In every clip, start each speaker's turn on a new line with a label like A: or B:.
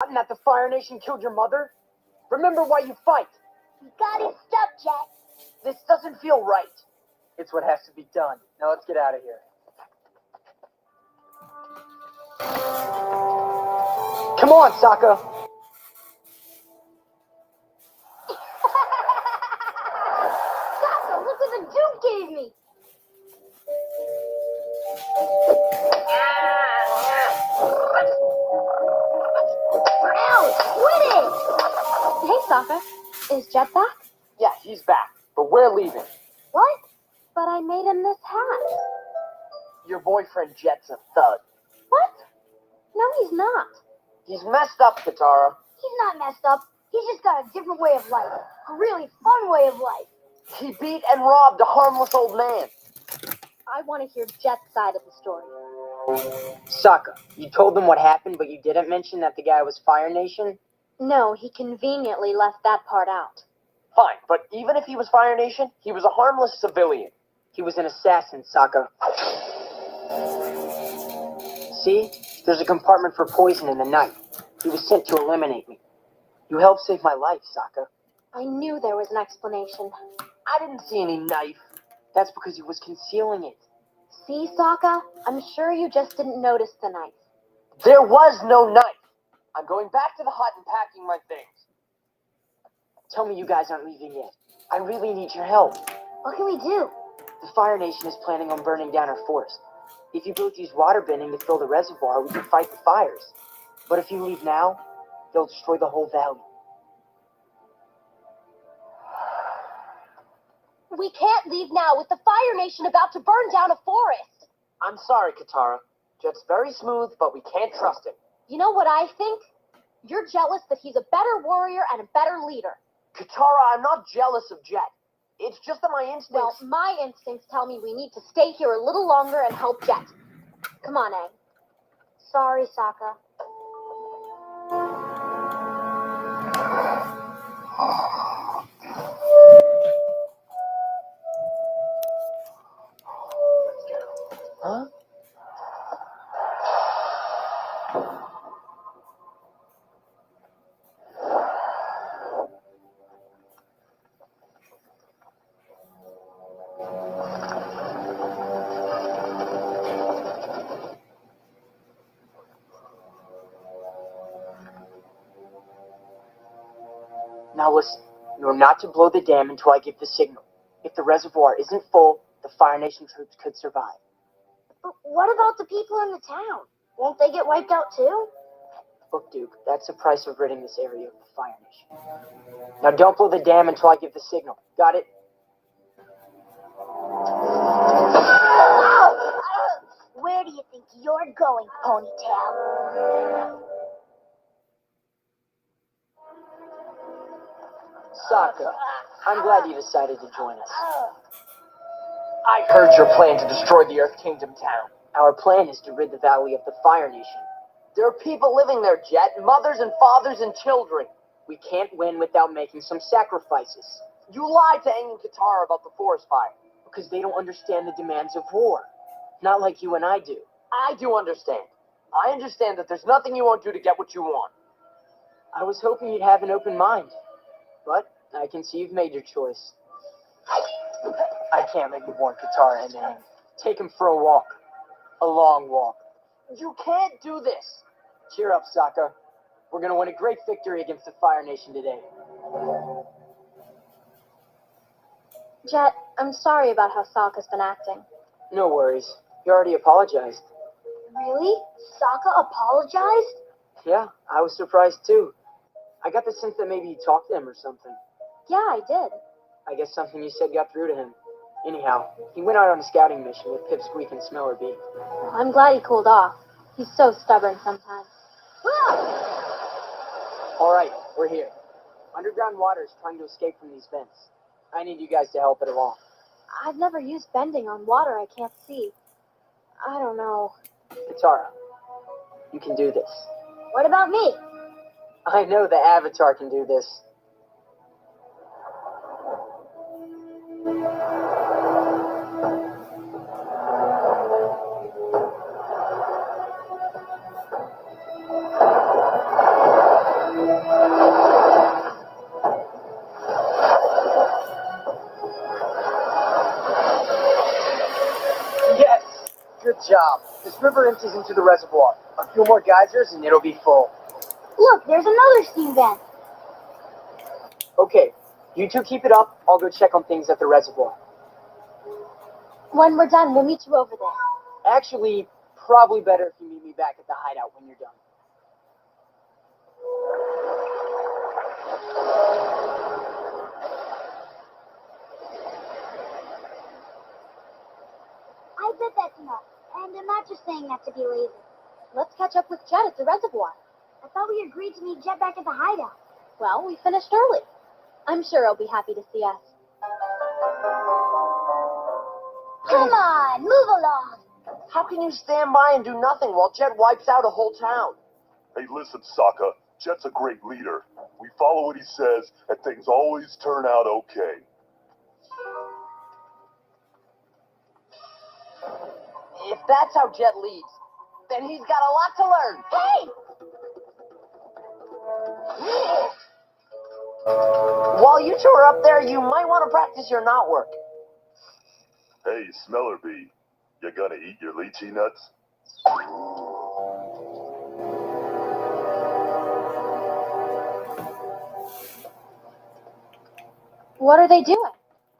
A: forgotten that the Fire Nation killed your mother? Remember why you fight.
B: You got it stuck, Jet.
A: This doesn't feel right. It's what has to be done. Now let's get out of here. Come on, Sokka.
B: Sokka, look what the Duke gave me. Ow, quit it!
C: Hey, Sokka. Is Jet back?
A: Yeah, he's back, but we're leaving.
C: What? But I made him this hat.
A: Your boyfriend Jet's a thug.
C: What? No, he's not.
A: He's messed up, Katara.
B: He's not messed up. He's just got a different way of life. A really fun way of life.
A: He beat and robbed a harmless old man.
C: I want to hear Jet's side of the story.
A: Sokka, you told them what happened, but you didn't mention that the guy was Fire Nation?
C: No, he conveniently left that part out.
A: Fine, but even if he was Fire Nation, he was a harmless civilian. He was an assassin, Sokka. See? There's a compartment for poison in the knife. He was sent to eliminate me. You helped save my life, Sokka.
C: I knew there was an explanation.
A: I didn't see any knife. That's because he was concealing it.
C: See, Sokka? I'm sure you just didn't notice the knife.
A: There was no knife. I'm going back to the hut and packing my things. Tell me you guys aren't leaving yet. I really need your help.
B: What can we do?
A: The Fire Nation is planning on burning down our forest. If you both use water bending to fill the reservoir, we can fight the fires. But if you leave now, they'll destroy the whole valley.
C: We can't leave now with the Fire Nation about to burn down a forest.
A: I'm sorry, Katara. Jet's very smooth, but we can't trust him.
C: You know what I think? You're jealous that he's a better warrior and a better leader.
A: Katara, I'm not jealous of Jet. It's just that my instincts...
C: Well, my instincts tell me we need to stay here a little longer and help Jet. Come on, Aang. Sorry, Sokka.
A: Huh? Now listen, you're not to blow the dam until I give the signal. If the reservoir isn't full, the Fire Nation troops could survive.
B: But what about the people in the town? Won't they get wiped out too?
A: Look, Duke, that's the price of ridding this area of the Fire Nation. Now don't blow the dam until I give the signal. Got it?
B: Where do you think you're going, Ponytail?
A: Sokka, I'm glad you decided to join us. I heard your plan to destroy the Earth Kingdom town. Our plan is to rid the valley of the Fire Nation. There are people living there, Jet, mothers and fathers and children. We can't win without making some sacrifices. You lied to Aang and Katara about the forest fire because they don't understand the demands of war. Not like you and I do. I do understand. I understand that there's nothing you won't do to get what you want. I was hoping you'd have an open mind. But I can see you've made your choice. I can't let you warn Katara and Aang. Take him for a walk. A long walk. You can't do this. Cheer up, Sokka. We're going to win a great victory against the Fire Nation today.
C: Jet, I'm sorry about how Sokka's been acting.
A: No worries. He already apologized.
B: Really? Sokka apologized?
A: Yeah, I was surprised too. I got the sense that maybe you talked to him or something.
C: Yeah, I did.
A: I guess something you said got through to him. Anyhow, he went out on a scouting mission with Pipsqueak and Smellerbee.
C: Well, I'm glad he cooled off. He's so stubborn sometimes.
A: All right, we're here. Underground water is trying to escape from these vents. I need you guys to help it along.
C: I've never used bending on water I can't see. I don't know.
A: Katara, you can do this.
B: What about me?
A: I know the Avatar can do this. job. This river empties into the reservoir. A few more geysers and it'll be full.
B: Look, there's another steam vent.
A: Okay, you two keep it up. I'll go check on things at the reservoir.
C: When we're done, we'll meet you over there.
A: Actually, probably better if you meet me back at the hideout when you're done.
B: I bet that's enough. And I'm not just saying that to be lazy.
C: Let's catch up with Jet at the reservoir.
B: I thought we agreed to meet Jet back at the hideout.
C: Well, we finished early. I'm sure he'll be happy to see us.
B: Come on, move along.
A: How can you stand by and do nothing while Jet wipes out a whole town?
D: Hey, listen, Sokka. Jet's a great leader. We follow what he says, and things always turn out okay.
A: If that's how Jet leads, then he's got a lot to learn.
B: Hey!
A: While you two are up there, you might want to practice your knot work.
D: Hey, Smeller Bee, you gonna eat your lychee nuts?
C: What are they doing?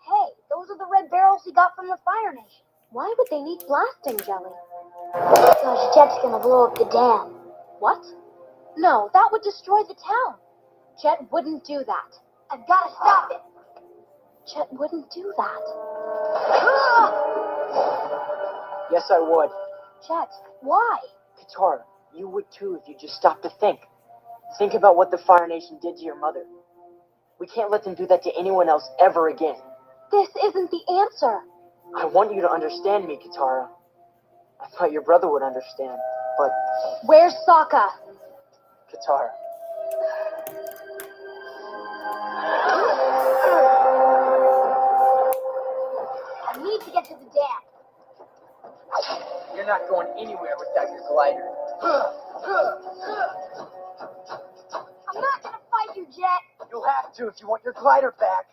B: Hey, those are the red barrels he got from the Fire Nation.
C: Why would they need blasting jelly?
B: Because Jet's gonna blow up the dam.
C: What? No, that would destroy the town. Jet wouldn't do that.
B: I've gotta stop it.
C: Jet wouldn't do that.
A: Yes, I would.
C: Jet, why?
A: Katara, you would too if you just stopped to think. Think about what the Fire Nation did to your mother. We can't let them do that to anyone else ever again.
C: This isn't the answer.
A: I want you to understand me, Katara. I thought your brother would understand, but
C: Where's Sokka?
A: Katara.
B: I need to get to the dam.
A: You're not going anywhere without your glider.
B: I'm not gonna fight you, Jet.
A: You'll have to if you want your glider back.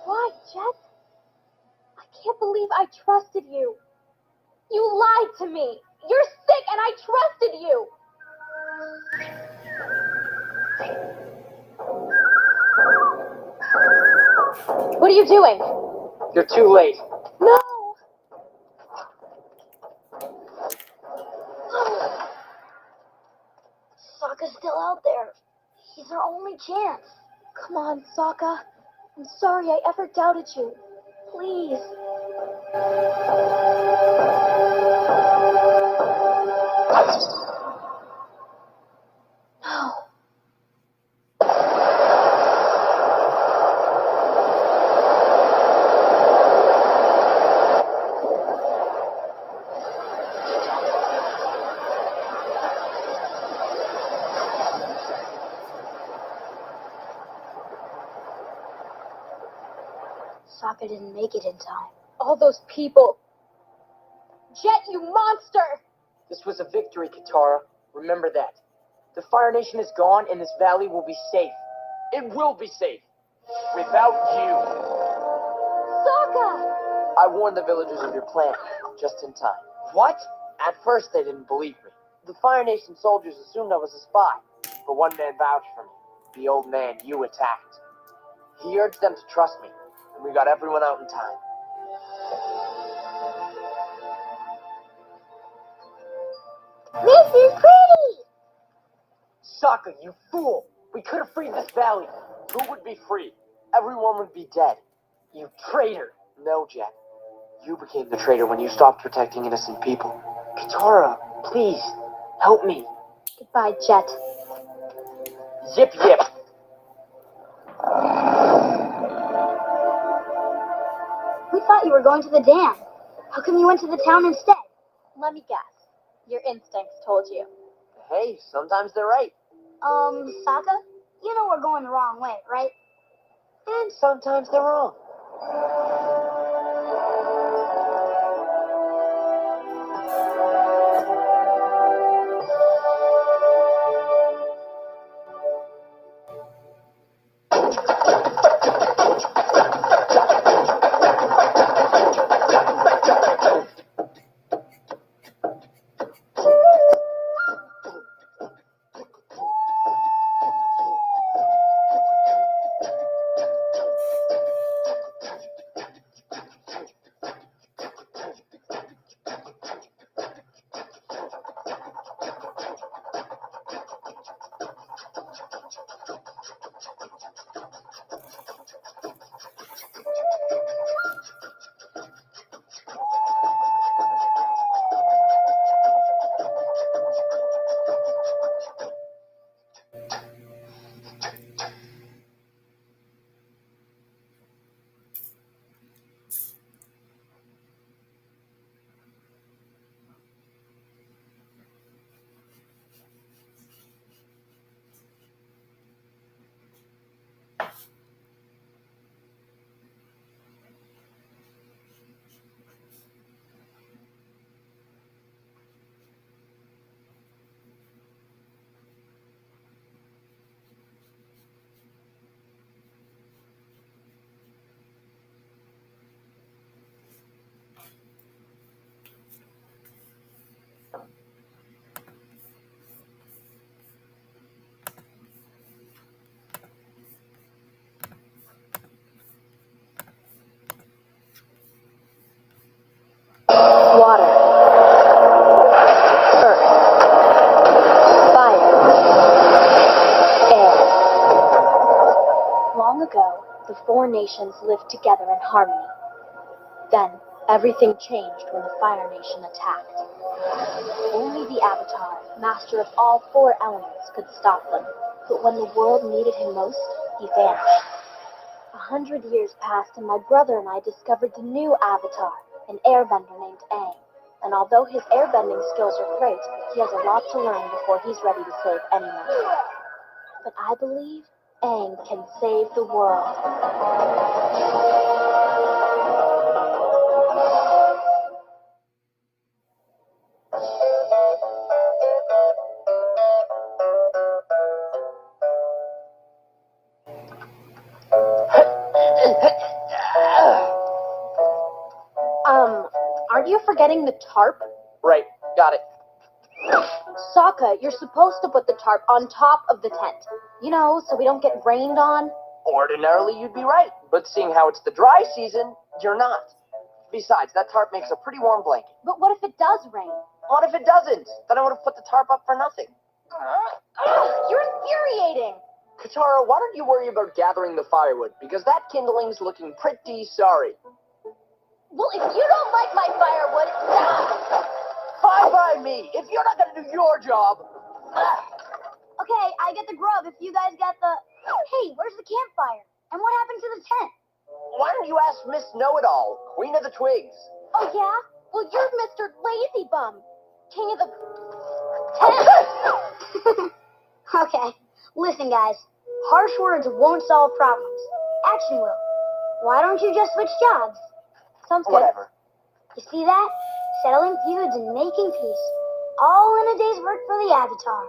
C: Why, Jet? I can't believe I trusted you. You lied to me. You're sick and I trusted you. What are you doing?
A: You're too late.
C: No!
B: Sokka's still out there. He's our only chance.
C: Come on, Sokka. I'm sorry I ever doubted you. Please. No.
B: Sokka didn't make it in time.
C: All those people. Jet, you monster!
A: This was a victory, Katara. Remember that. The Fire Nation is gone, and this valley will be safe. It will be safe. Without you.
C: Sokka!
A: I warned the villagers of your plan, just in time. What? At first, they didn't believe me. The Fire Nation soldiers assumed I was a spy. But one man vouched for me. The old man you attacked. He urged them to trust me, and we got everyone out in time.
B: This is pretty!
A: Sokka, you fool! We could have freed this valley. Who would be free? Everyone would be dead. You traitor! No, Jet. You became the traitor when you stopped protecting innocent people. Katara, please, help me.
C: Goodbye, Jet.
A: Zip yip.
B: We thought you were going to the dam. How come you went to the town instead?
C: Let me guess. Your instincts told you.
A: Hey, sometimes they're right.
B: Sokka? You know we're going the wrong way, right?
A: And sometimes they're wrong.
C: Water. Earth. Fire. Air. Long ago, the four nations lived together in harmony. Then, everything changed when the Fire Nation attacked. Only the Avatar, master of all four elements, could stop them. But when the world needed him most, he vanished. 100 years passed, and my brother and I discovered the new Avatar, an airbender named Aang. And although his airbending skills are great, he has a lot to learn before he's ready to save anyone. But I believe Aang can save the world. Aren't you forgetting the tarp?
A: Right, got it.
C: Sokka, you're supposed to put the tarp on top of the tent. You know, so we don't get rained on.
A: Ordinarily, you'd be right. But seeing how it's the dry season, you're not. Besides, that tarp makes a pretty warm blanket.
C: But what if it does rain?
A: What if it doesn't? Then I would have put the tarp up for nothing.
C: You're infuriating.
A: Katara, why don't you worry about gathering the firewood? Because that kindling's looking pretty sorry.
C: Well, if you don't like my firewood,
A: Fine by me. If you're not going to do your job...
B: Okay, I get the grub if you guys got the... Hey, where's the campfire? And what happened to the tent?
A: Why don't you ask Miss Know-It-All, Queen of the Twigs?
C: Oh, yeah? Well, you're Mr. Lazy Bum, king of the tent.
B: Okay, listen guys. Harsh words won't solve problems. Action will. Why don't you just switch jobs?
C: Sounds good.
A: Whatever.
B: You see that? Settling feuds and making peace. All in a day's work for the Avatar.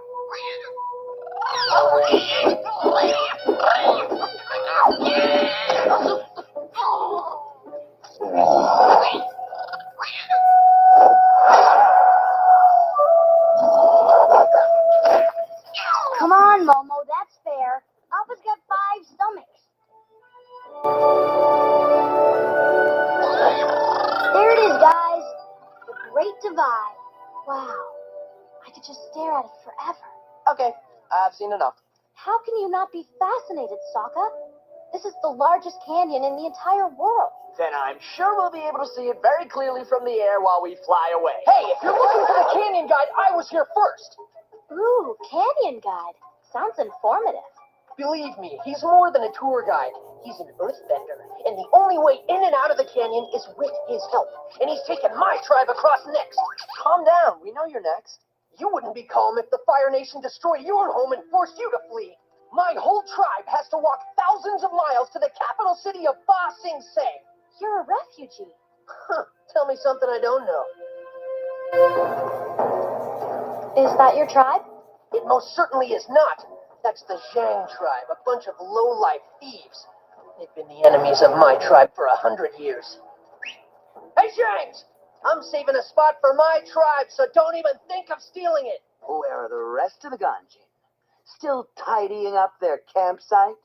B: Come on, Momo, that's fair. Appa's got 5 stomachs. There it is, guys. The Great Divide.
C: Wow. I could just stare at it forever.
A: Okay, I've seen enough.
C: How can you not be fascinated, Sokka? This is the largest canyon in the entire world.
A: Then I'm sure we'll be able to see it very clearly from the air while we fly away. Hey, if you're looking for the canyon guide, I was here first.
C: Ooh, canyon guide. Sounds informative.
A: Believe me, he's more than a tour guide. He's an earthbender, and the only way in and out of the canyon is with his help. And he's taking my tribe across next. Calm down, we know you're next. You wouldn't be calm if the Fire Nation destroyed your home and forced you to flee. My whole tribe has to walk thousands of miles to the capital city of Ba Sing Se.
C: You're a refugee.
A: Huh, tell me something I don't know.
C: Is that your tribe?
A: It most certainly is not. That's the Zhang tribe, a bunch of low-life thieves. They've been the enemies of my tribe for 100 years. Hey, Zhangs! I'm saving a spot for my tribe, so don't even think of stealing it.
E: Where are the rest of the Ganjin? Still tidying up their campsite?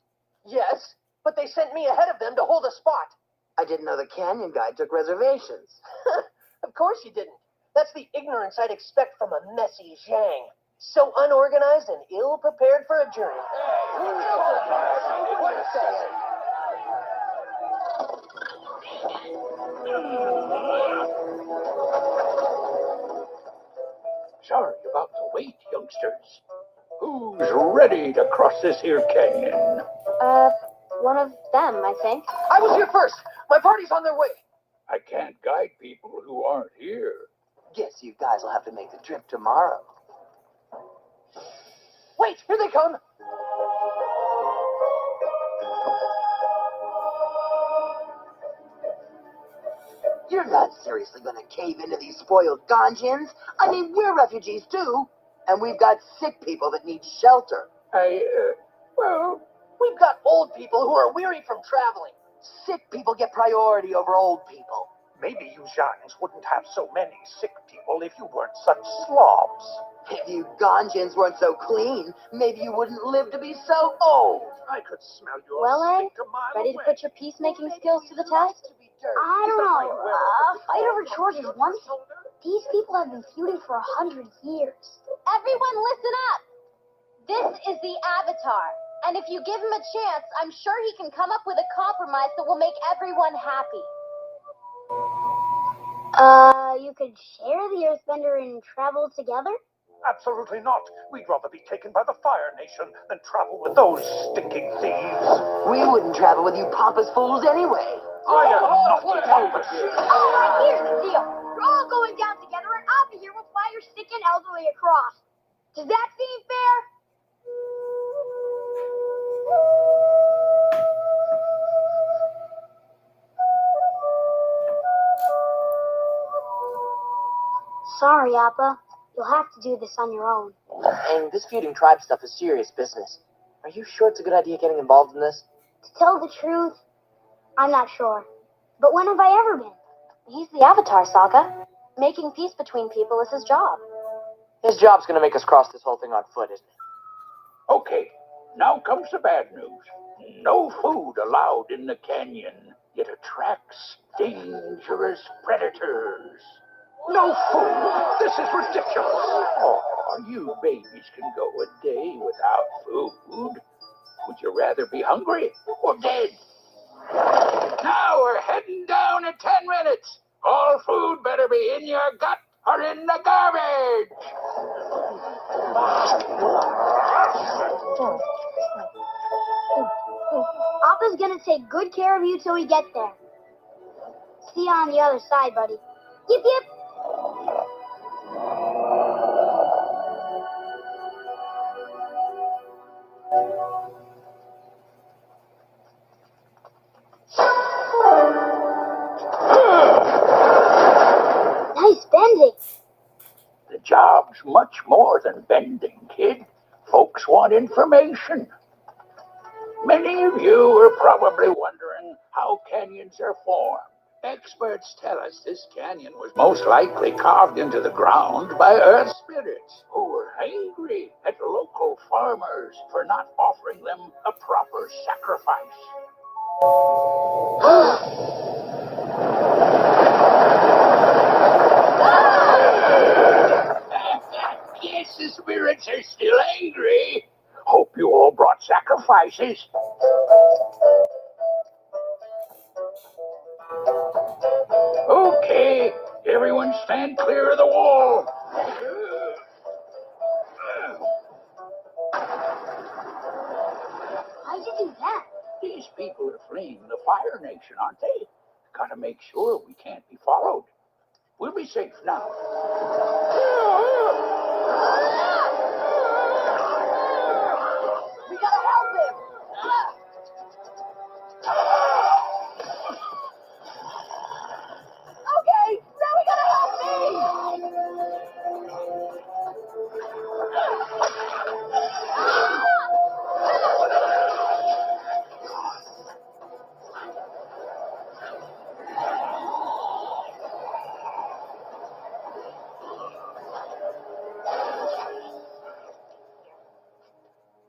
A: Yes, but they sent me ahead of them to hold a spot.
E: I didn't know the canyon guide took reservations.
A: Of course you didn't. That's the ignorance I'd expect from a messy Zhang. So unorganized and ill-prepared for a journey. What a second.
F: Sorry about the wait, youngsters. Who's ready to cross this here canyon?
C: One of them, I think.
A: I was here first. My party's on their way.
F: I can't guide people who aren't here.
E: Guess you guys will have to make the trip tomorrow.
A: Wait, here they come.
E: You're not seriously gonna cave into these spoiled Ganjins? I mean, we're refugees too. And we've got sick people that need shelter.
F: Well,
A: We've got old people who are weary from traveling.
E: Sick people get priority over old people.
F: maybe you Zhangs wouldn't have so many sick people if you weren't such slobs.
E: If you Ganjins weren't so clean, maybe you wouldn't live to be so old.
F: I could smell your
C: Well,
F: stink a mile
C: ready to
F: away.
C: put your peacemaking skills to the test?
B: I don't know. Fight over chores is one thing. These people have been feuding for 100 years.
C: Everyone listen up! This is the Avatar, and if you give him a chance, I'm sure he can come up with a compromise that will make everyone happy.
B: You could share the Earthbender and travel together?
F: Absolutely not. We'd rather be taken by the Fire Nation than travel with those stinking thieves.
E: We wouldn't travel with you pompous fools anyway.
F: I am not pompous.
B: Alright, here's the deal. We're all going down together, and Appa here will fly your sick and elderly across. Does that seem fair? Sorry, Appa. You'll have to do this on your own.
A: And this feuding tribe stuff is serious business. Are you sure it's a good idea getting involved in this?
B: To tell the truth, I'm not sure. But when have I ever been?
C: He's the Avatar, Sokka. Making peace between people is his job.
A: His job's gonna make us cross this whole thing on foot, isn't it?
F: Okay, now comes the bad news. No food allowed in the canyon. It attracts dangerous predators. No food! This is ridiculous! Oh, you babies can go a day without food. Would you rather be hungry or dead? Now we're heading down in 10 minutes. All food better be in your gut or in the garbage.
B: Appa's gonna take good care of you till we get there. See you on the other side, buddy. Yip yip! bending?
F: The job's much more than bending, kid. Folks want information. Many of you are probably wondering how canyons are formed. Experts tell us this canyon was most likely carved into the ground by earth spirits who were angry at local farmers for not offering them a proper sacrifice. Yes, the spirits are still angry. Hope you all brought sacrifices. Okay, everyone stand clear of the wall.
B: Why'd you do that?
F: These people are fleeing the Fire Nation, aren't they? Gotta make sure we can't be followed. We'll be safe now.
E: We gotta help him! Okay, now we gotta help me!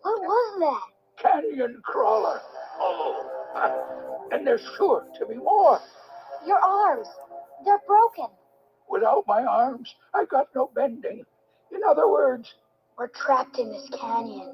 B: What was that?
F: Canyon crawler. Oh, and there's sure to be more.
C: Your arms, they're broken.
F: Without my arms, I got no bending. In other words,
B: We're trapped in this canyon.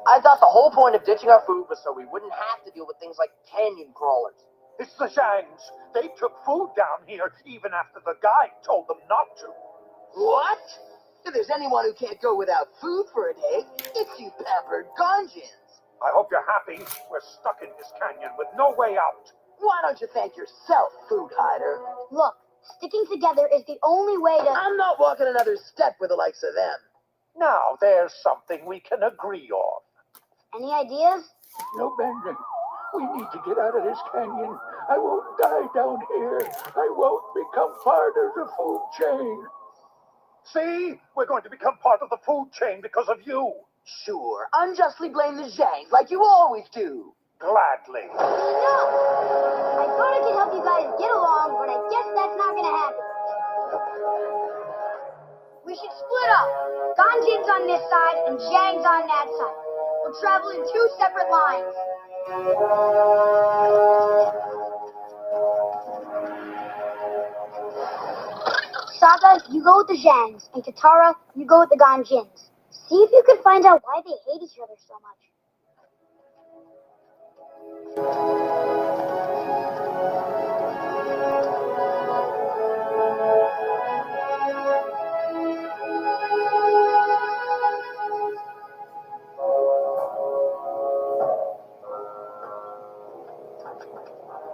A: I thought the whole point of ditching our food was so we wouldn't have to deal with things like canyon crawlers.
F: it's the Shangs. They took food down here even after the guide told them not to.
E: What? If there's anyone who can't go without food for a day, it's you pampered Gonjins.
F: I hope you're happy. We're stuck in this canyon with no way out.
E: Why don't you thank yourself, food hider?
B: Look, sticking together is the only way to...
E: I'm not walking another step with the likes of them.
F: Now there's something we can agree on.
B: Any ideas?
F: No bending. We need to get out of this canyon. I won't die down here. I won't become part of the food chain. See? We're going to become part of the food chain because of you.
E: Sure, unjustly blame the Zhangs like you always do.
F: Gladly.
B: No! I thought I could help you guys get along, but I guess that's not gonna happen. We should split up. Ganjin's on this side and Zhang's on that side. We'll travel in two separate lines. Saga, you go with the Zhangs, and Katara, you go with the Ganjins. See if you can find out why they hate each other so much.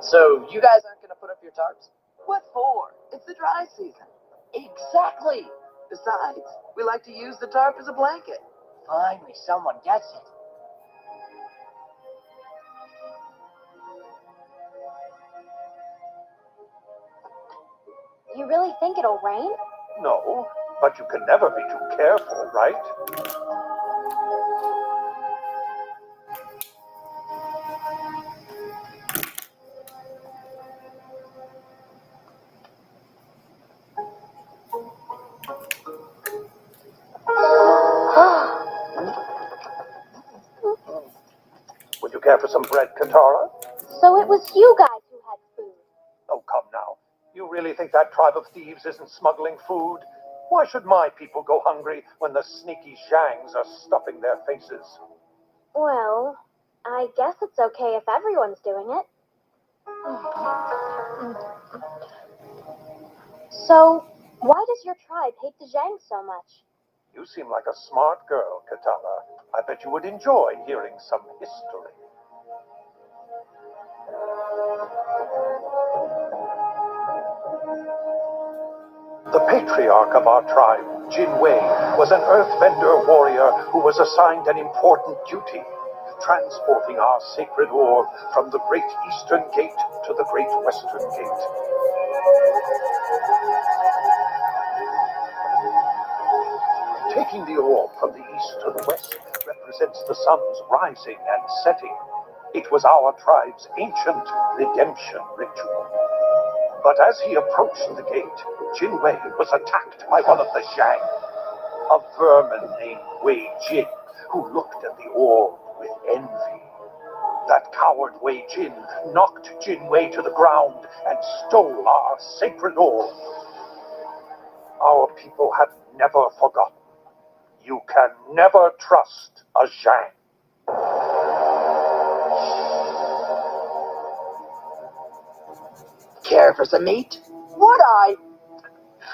A: So, you guys aren't going to put up your tarps?
E: What for? It's the dry season.
A: Exactly.
E: Besides, we like to use the tarp as a blanket.
A: Finally, someone gets it.
C: You really think it'll rain?
F: No, but you can never be too careful, right? Would you care for some bread, Katara?
C: So it was you guys who had food.
F: Oh, come now. You really think that tribe of thieves isn't smuggling food? Why should my people go hungry when the sneaky Zhangs are stuffing their faces?
C: Well, I guess it's okay if everyone's doing it. So, why does your tribe hate the Zhang so much?
F: You seem like a smart girl, Katara. I bet you would enjoy hearing some history. The patriarch of our tribe, Jin Wei, was an earthbender warrior leader who was assigned an important duty, transporting our sacred orb from the Great Eastern Gate to the Great Western Gate. Taking the orb from the east to the west represents the sun's rising and setting. It was our tribe's ancient redemption ritual. But as he approached the gate, Jin Wei was attacked by one of the Zhang, a vermin named Wei Jin, who looked at the orb with envy. That coward Wei Jin knocked Jin Wei to the ground and stole our sacred orb. Our people have never forgotten. You can never trust a Zhang.
E: Care for some meat? Would I?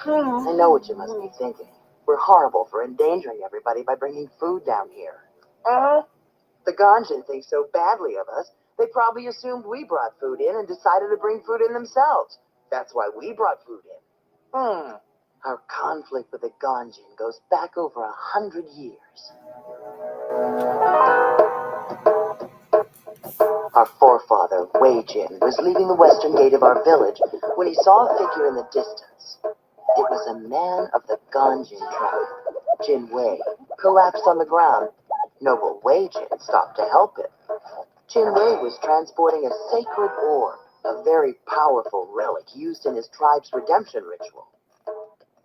E: I know what you must be thinking. We're horrible for endangering everybody by bringing food down here. The Ganjin think so badly of us, they probably assumed we brought food in and decided to bring food in themselves. That's why we brought food in. Our conflict with the Ganjin goes back over 100 years. Our forefather, Wei Jin, was leaving the western gate of our village when he saw a figure in the distance. It was a man of the Ganjin tribe, Jin Wei, collapsed on the ground. Noble Wei Jin stopped to help him. Jin Wei was transporting a sacred orb, a very powerful relic used in his tribe's redemption ritual.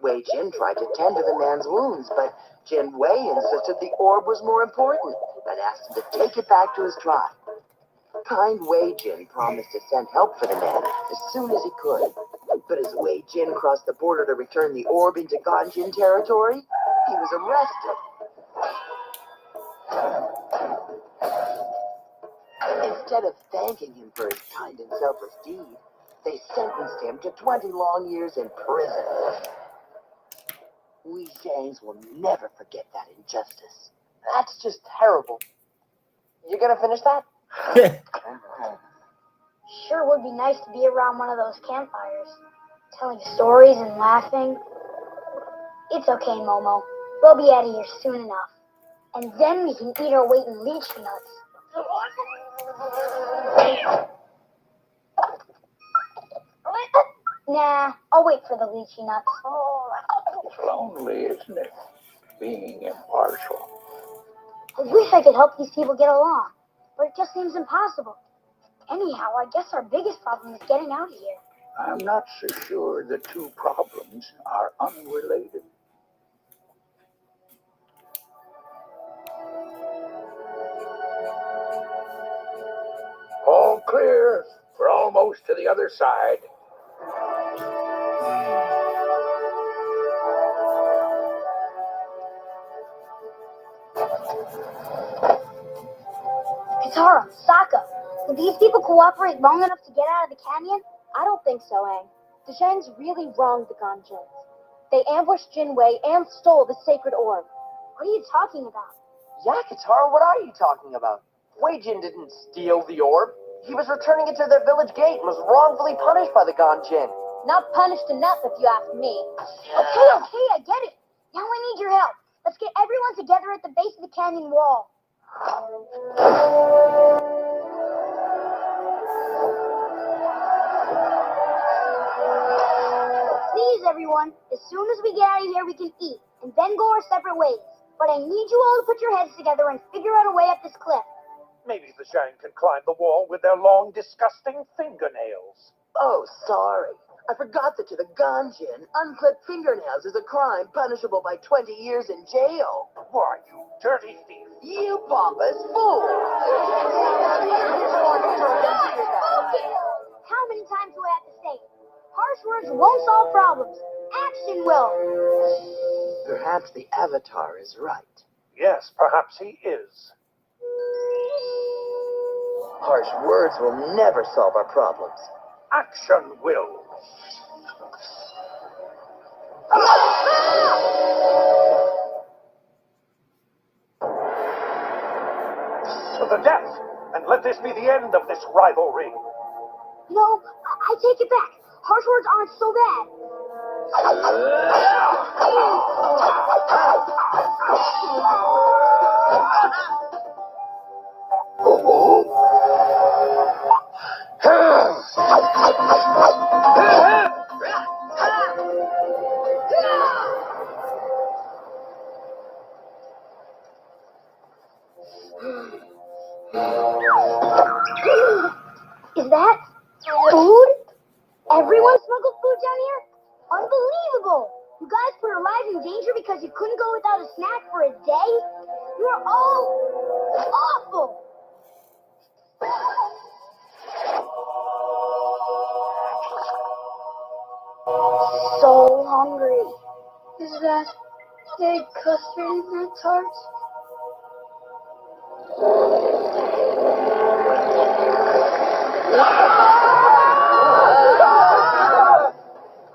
E: Wei Jin tried to tend to the man's wounds, but Jin Wei insisted the orb was more important and asked him to take it back to his tribe. Kind Wei Jin promised to send help for the man as soon as he could. But as Wei Jin crossed the border to return the orb into Ganjin territory, he was arrested. Instead of thanking him for his kind and selfless deed, they sentenced him to 20 long years in prison. We Zhangs will never forget that injustice.
A: That's just terrible. You gonna finish that?
B: Sure would be nice to be around one of those campfires, telling stories and laughing. It's okay, Momo. We'll be out of here soon enough. And then we can eat our weight in lychee nuts. Nah, I'll wait for the lychee nuts.
F: It's lonely, isn't it? Being impartial.
B: I wish I could help these people get along, but it just seems impossible. Anyhow, I guess our biggest problem is getting out of here.
F: I'm not so sure the two problems are unrelated. All clear. We're almost to the other side.
B: Katara, Sokka, will these people cooperate long enough to get out of the canyon?
C: I don't think so, Aang. The Zhangs really wronged the Ganjins. They ambushed Jin Wei and stole the sacred orb.
B: What are you talking about?
A: Yeah, Katara, what are you talking about? Wei Jin didn't steal the orb. He was returning it to their village gate and was wrongfully punished by the Ganjin.
C: Not punished enough, if you ask me.
B: Okay, I get it. Now I need your help. Let's get everyone together at the base of the canyon wall. Please, everyone, as soon as we get out of here, we can eat, and then go our separate ways. But I need you all to put your heads together and figure out a way up this cliff.
F: Maybe the Zhang can climb the wall with their long, disgusting fingernails.
E: Oh, sorry. I forgot that to the Ganjin, unclipped fingernails is a crime punishable by 20 years in jail.
F: Why, you dirty thief!
E: You pompous fool!
B: How many times do I have to say it? Harsh words won't solve problems. Action will.
E: Perhaps the Avatar is right.
F: Yes, perhaps he is.
E: Harsh words will never solve our problems.
F: Action will. To the death, and let this be the end of this rivalry.
B: No, I take it back. Harsh words aren't so bad. Is that food? Everyone smuggled food down here? Unbelievable! You guys put your lives in danger because you couldn't go without a snack for a day? You're all awful! So hungry. Is that egg custard in that tart?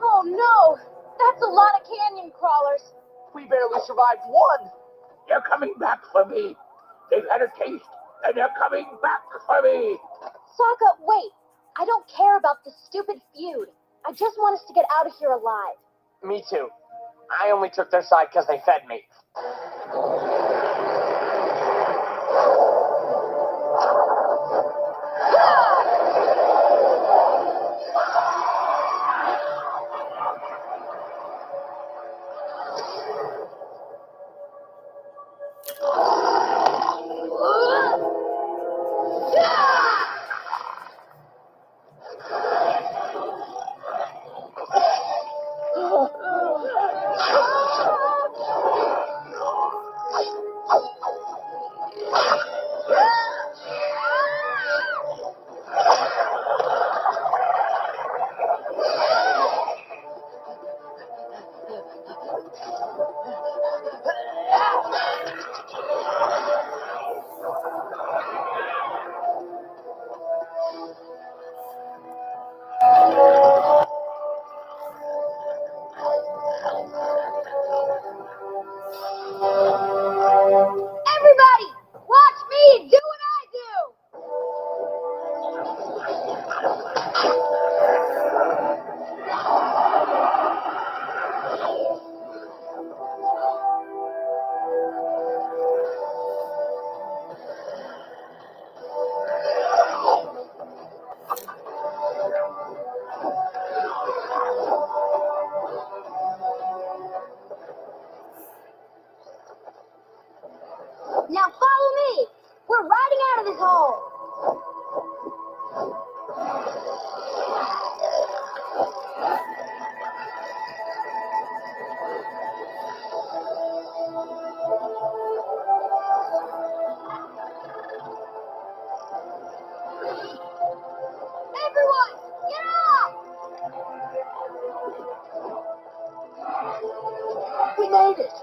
C: Oh no! That's a lot of canyon crawlers.
A: We barely survived one.
F: They're coming back for me. They've had a taste, and they're coming back for me.
C: Sokka, wait. I don't care about this stupid feud. I just want us to get out of here alive.
A: Me too. I only took their side because they fed me.
B: Everybody, watch me do what I do! Now follow me! We're riding out of this hole! Everyone, get off!
E: We made it.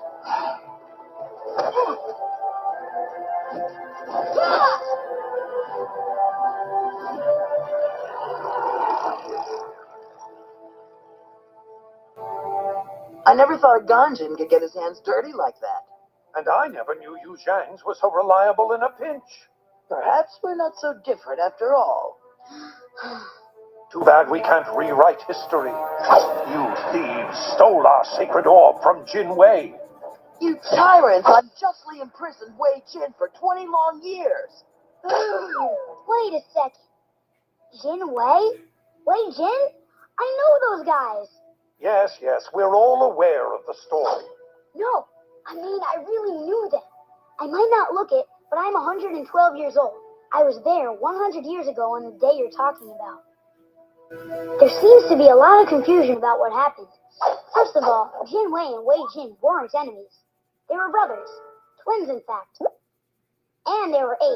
E: I never thought a Ganjin could get his hands dirty like that.
F: And I never knew you Zhangs were so reliable in a pinch.
E: Perhaps we're not so different after all.
F: Too bad we can't rewrite history. You thieves stole our sacred orb from Jin Wei.
E: You tyrants unjustly imprisoned Wei Jin for 20 long years.
B: Wait a second. Jin Wei? Wei Jin? I know those guys.
F: Yes, we're all aware of the story.
B: No, I mean, I really knew them. I might not look it, but I'm 112 years old. I was there 100 years ago on the day you're talking about. There seems to be a lot of confusion about what happened. First of all, Jin Wei and Wei Jin weren't enemies. They were brothers. Twins, in fact. And they were 8.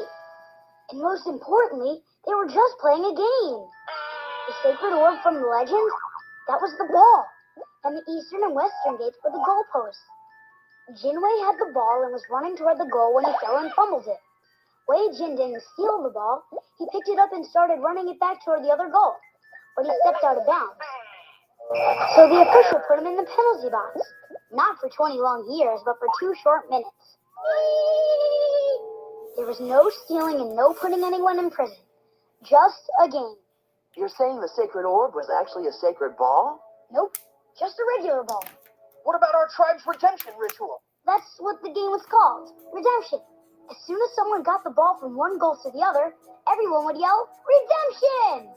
B: And most importantly, they were just playing a game. The sacred orb from the legend, that was the ball. And the eastern and western gates were the goalposts. Jin Wei had the ball and was running toward the goal when he fell and fumbled it. Wei Jin didn't steal the ball. He picked it up and started running it back toward the other goal. But he stepped out of bounds. So the official put him in the penalty box. Not for 20 long years, but for 2 short minutes. There was no stealing and no putting anyone in prison. Just a game.
E: You're saying the sacred orb was actually a sacred ball?
B: Nope, just a regular ball.
A: What about our tribe's redemption ritual?
B: That's what the game was called, redemption. As soon as someone got the ball from one goal to the other, everyone would yell, redemption!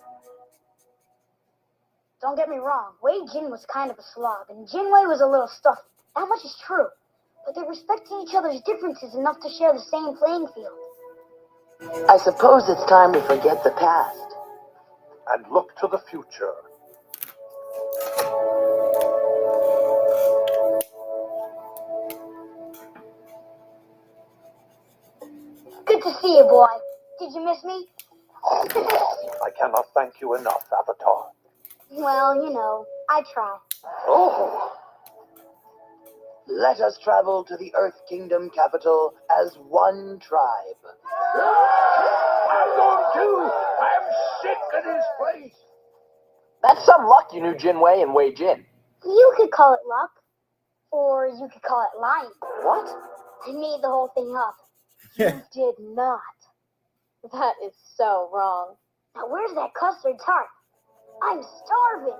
B: Don't get me wrong, Wei Jin was kind of a slob, and Jin Wei was a little stuffy. That much is true. but they're respecting each other's differences enough to share the same playing field.
E: I suppose it's time to forget the past.
F: And look to the future.
B: Good to see you, boy. Did you miss me?
F: I cannot thank you enough, Avatar.
B: Well, you know, I try.
F: Oh,
E: Let us travel to the Earth Kingdom capital as one tribe.
F: I'm going too. I'm sick of this place.
A: That's some luck you knew Jinwei and Wei Jin.
B: You could call it luck, or you could call it lying.
A: What?
B: I made the whole thing up.
C: You did not. That is so wrong.
B: Now where's that custard tart? I'm starving.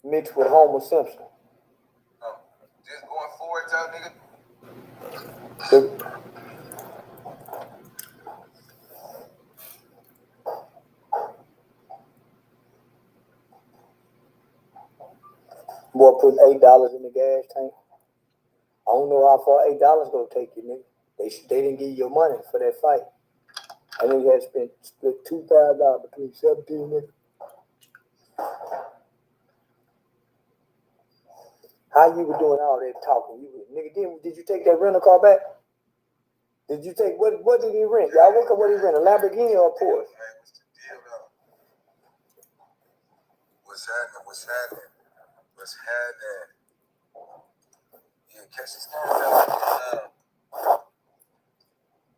G: mixed with Homer Simpson.
H: Just going forward, tell nigga.
G: Boy, putting $8 in the gas tank. I don't know how far $8 gonna take you, nigga. They didn't give you your money for that fight. And then you had to split $2,000 between 17 niggas. How you were doing all that talking? Nigga, did you take that rental car back? Did you take what did he rent? Y'all look at what he rent, a Lamborghini or a Porsche?
H: What's the deal though? What's happening? Yeah, catch this game though.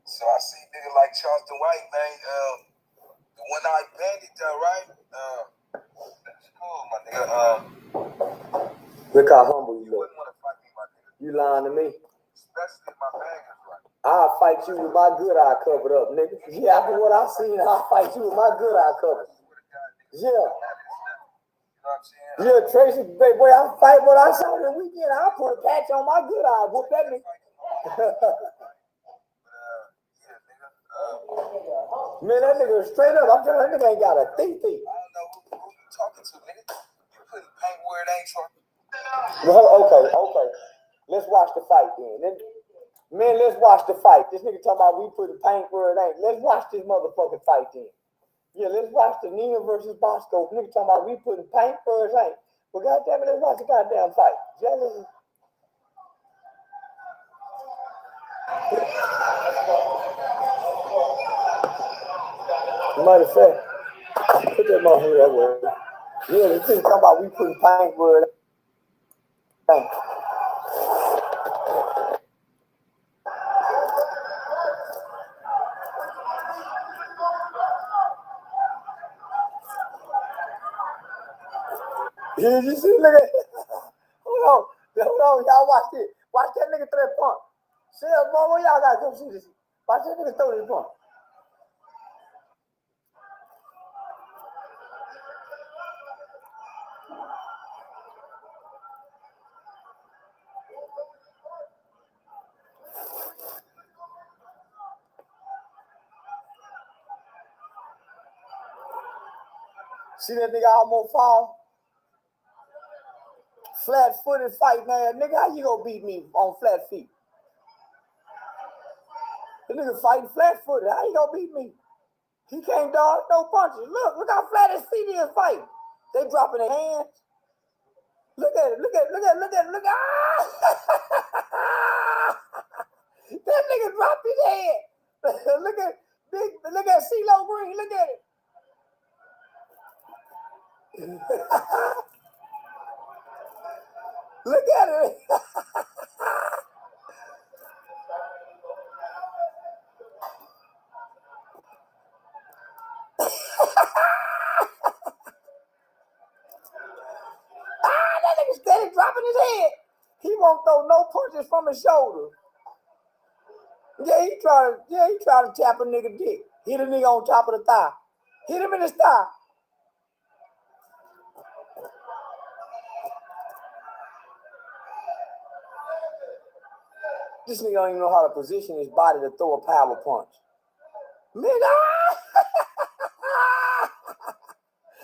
H: So I see nigga like Charleston White, man. The one-eyed bandit though, right? That's cool, my nigga.
G: Look how humble you
H: You
G: look.
H: wouldn't want to fight me, my nigga.
G: You lying to me?
H: Especially if my bag is right.
G: I'll fight you with my good eye covered up, nigga. Yeah, after what I seen, I'll fight you with my good eye covered. Yeah.
H: You know what I'm saying?
G: Yeah, Tracy, baby, boy, I'll fight what I saw the weekend. I'll put a patch on my good eye. Whoop that nigga. Man, that nigga straight up. I'm telling you, that nigga ain't got a thief.
H: I don't know who you talking to, nigga. You putting paint where it ain't talking.
G: Well, okay. Let's watch the fight then. Man, let's watch the fight. This nigga talking about we putting paint where it ain't. Let's watch this motherfucking fight then. Yeah, let's watch the Nina versus Bosco. Nigga talking about we putting paint where it ain't. But goddamn it, let's watch the goddamn fight. Yeah, matter of fact, put that motherfucker that way. Yeah, this thing talking about we putting paint where it ain't. You see, look at hold on, y'all watch this. Watch that nigga throw that punch. See that mama, y'all gotta come see this. Watch that nigga throw this punch. See that nigga almost fall? Flat-footed fight, man. Nigga, how you gonna beat me on flat feet? The nigga fighting flat-footed. How you gonna beat me? He can't dodge no punches. Look how flat his feet is fighting. They dropping their hands. Look at it. Ah! That nigga dropped his head. Look at CeeLo Green. Look at it. Look at it. That nigga steady dropping his head. He won't throw no punches from his shoulder. Yeah, he trying to tap a nigga dick. Hit a nigga on top of the thigh. Hit him in his thigh. This nigga don't even know how to position his body to throw a power punch. Nigga!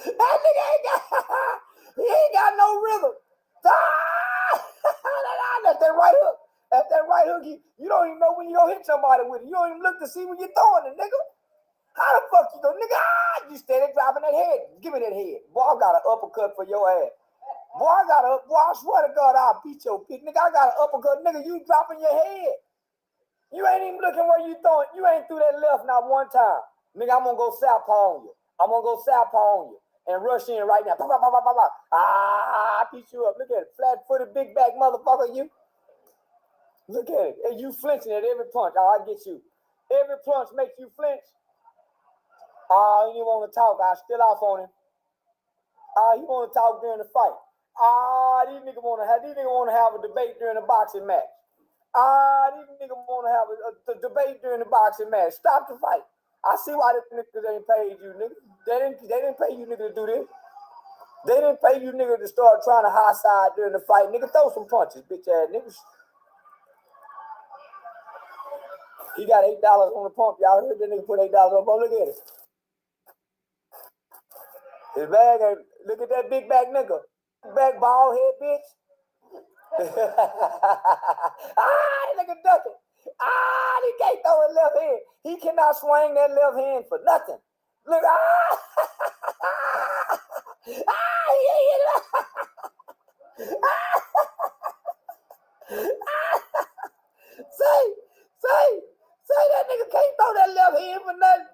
G: That nigga he ain't got no rhythm. That's that right hook. That's that right hook. You don't even know when you gonna hit somebody with it. You don't even look to see when you're throwing it, nigga. How the fuck you go, nigga? You steady dropping that head. Give me that head. Boy, I got an uppercut for your ass. Boy, I swear to God, I'll beat your pit. Nigga, I got an uppercut. Nigga, you dropping your head. You ain't even looking where you throwing. You ain't threw that left not one time. Nigga, I'm gonna go southpaw on you. And rush in right now. I beat you up. Look at it. Flat-footed, big back motherfucker, you. Look at it. And you flinching at every punch. Oh, I get you. Every punch makes you flinch. Oh, he didn't want to talk. I still off on him. He want to talk during the fight. These niggas want to have a debate during a boxing match. These niggas want to have a debate during the boxing match. Stop the fight. I see why the niggas ain't paid you, nigga. They didn't pay you niggas to do this. They didn't pay you nigga to start trying to high side during the fight. Nigga, throw some punches, bitch ass niggas. He got $8 on the pump. Y'all heard that nigga put $8 on the pump. Look at it. His bag ain't, look at that big back nigga. Back bald head bitch. Nigga ducking. He can't throw his left hand. He cannot swing that left hand for nothing. Look, say that nigga can't throw that left hand for nothing.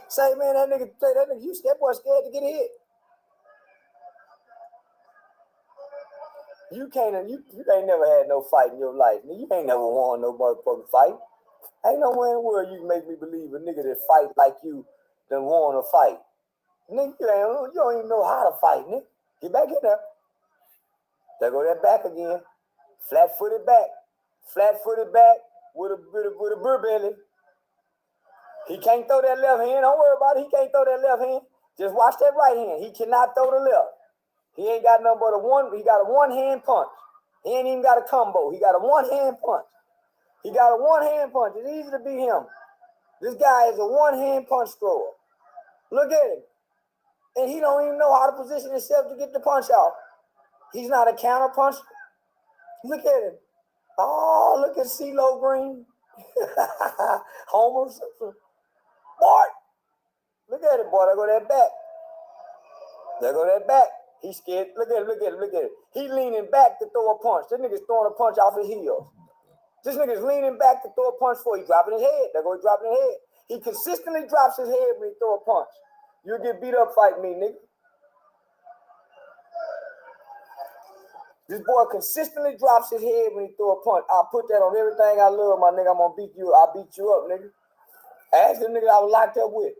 G: Say, man, that nigga, that boy scared to get hit. You ain't never had no fight in your life. You ain't never won no motherfucking fight. Ain't nowhere in the world you can make me believe a nigga that fight like you done won a fight. Nigga, you don't even know how to fight, nigga. Get back in there. There go that back again. Flat-footed back. Flat-footed back with a burr belly. He can't throw that left hand. Don't worry about it. He can't throw that left hand. Just watch that right hand. He cannot throw the left. He ain't got nothing but he got a one-hand punch. He ain't even got a combo. He got a one-hand punch. He got a one-hand punch. It's easy to beat him. This guy is a one-hand punch thrower. Look at him. And he don't even know how to position himself to get the punch out. He's not a counter puncher. Look at him. Oh, look at CeeLo Green. Homer Simpson. Boy. Look at it, boy. There go that back. There go that back. He's scared. Look at him. He leaning back to throw a punch. This nigga's throwing a punch off his heels. This nigga's leaning back to throw a punch for you. Dropping his head. There go he dropping his head. He consistently drops his head when he throw a punch. You'll get beat up fighting me, nigga. This boy consistently drops his head when he throw a punch. I'll put that on everything I love, my nigga. I'm gonna beat you. I'll beat you up, nigga. Ask the nigga I was locked up with.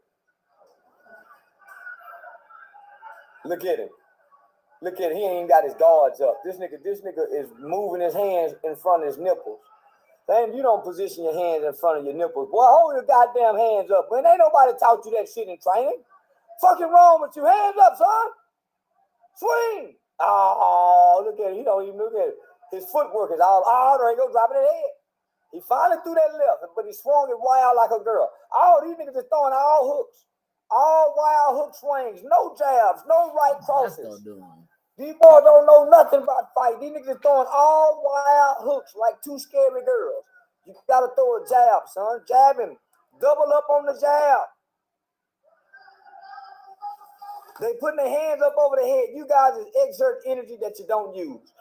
G: Look at him. Look at him. He ain't got his guards up. This nigga is moving his hands in front of his nipples. Man, you don't position your hands in front of your nipples. Boy, hold your goddamn hands up. Man, ain't nobody taught you that shit in training. Fucking wrong with you. Hands up, son. Swing. Oh, look at it. He don't even look at it. His footwork is all, there he go, dropping his head. He finally threw that left, but he swung it wild like a girl. All these niggas is throwing all hooks. All wild hook swings. No jabs. No right crosses. These boys don't know nothing about fight. These niggas is throwing all wild hooks like two scary girls. You gotta throw a jab, son. Jab him. Double up on the jab. They putting their hands up over the head. You guys exert energy that you don't use.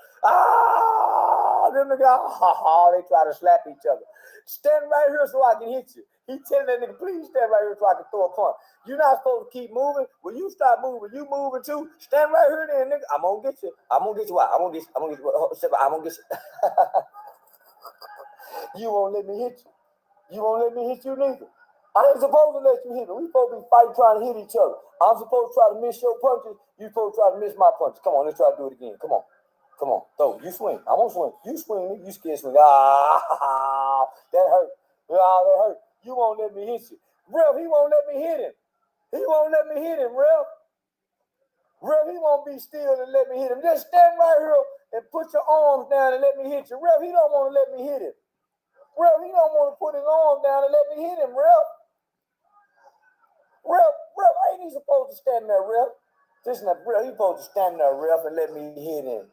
G: Them niggas, they try to slap each other. Stand right here so I can hit you. He telling that nigga, please stand right here so I can throw a punch. You're not supposed to keep moving. When you stop moving, you moving too. Stand right here then, nigga. I'm gonna get you. I'm gonna get you out. I'm gonna get you. I'm gonna get you. You won't let me hit you. You won't let me hit you neither. I ain't supposed to let you hit me. We supposed to be fighting trying to hit each other. I'm supposed to try to miss your punches. You supposed to try to miss my punches. Come on, let's try to do it again. Come on. Come on. Throw. You swing. I'm gonna swing. You swing, nigga. You scared swing. That hurt. That hurt. You won't let me hit you. Real, he won't let me hit him. He won't let me hit him, Real. Real, he won't be still and let me hit him. Just stand right here and put your arms down and let me hit you. Real, he don't want to let me hit him. Real, he don't want to put his arm down and let me hit him, Real. Real, ain't he supposed to stand there, Real? This is not Real. He supposed to stand there, Real, and let me hit him.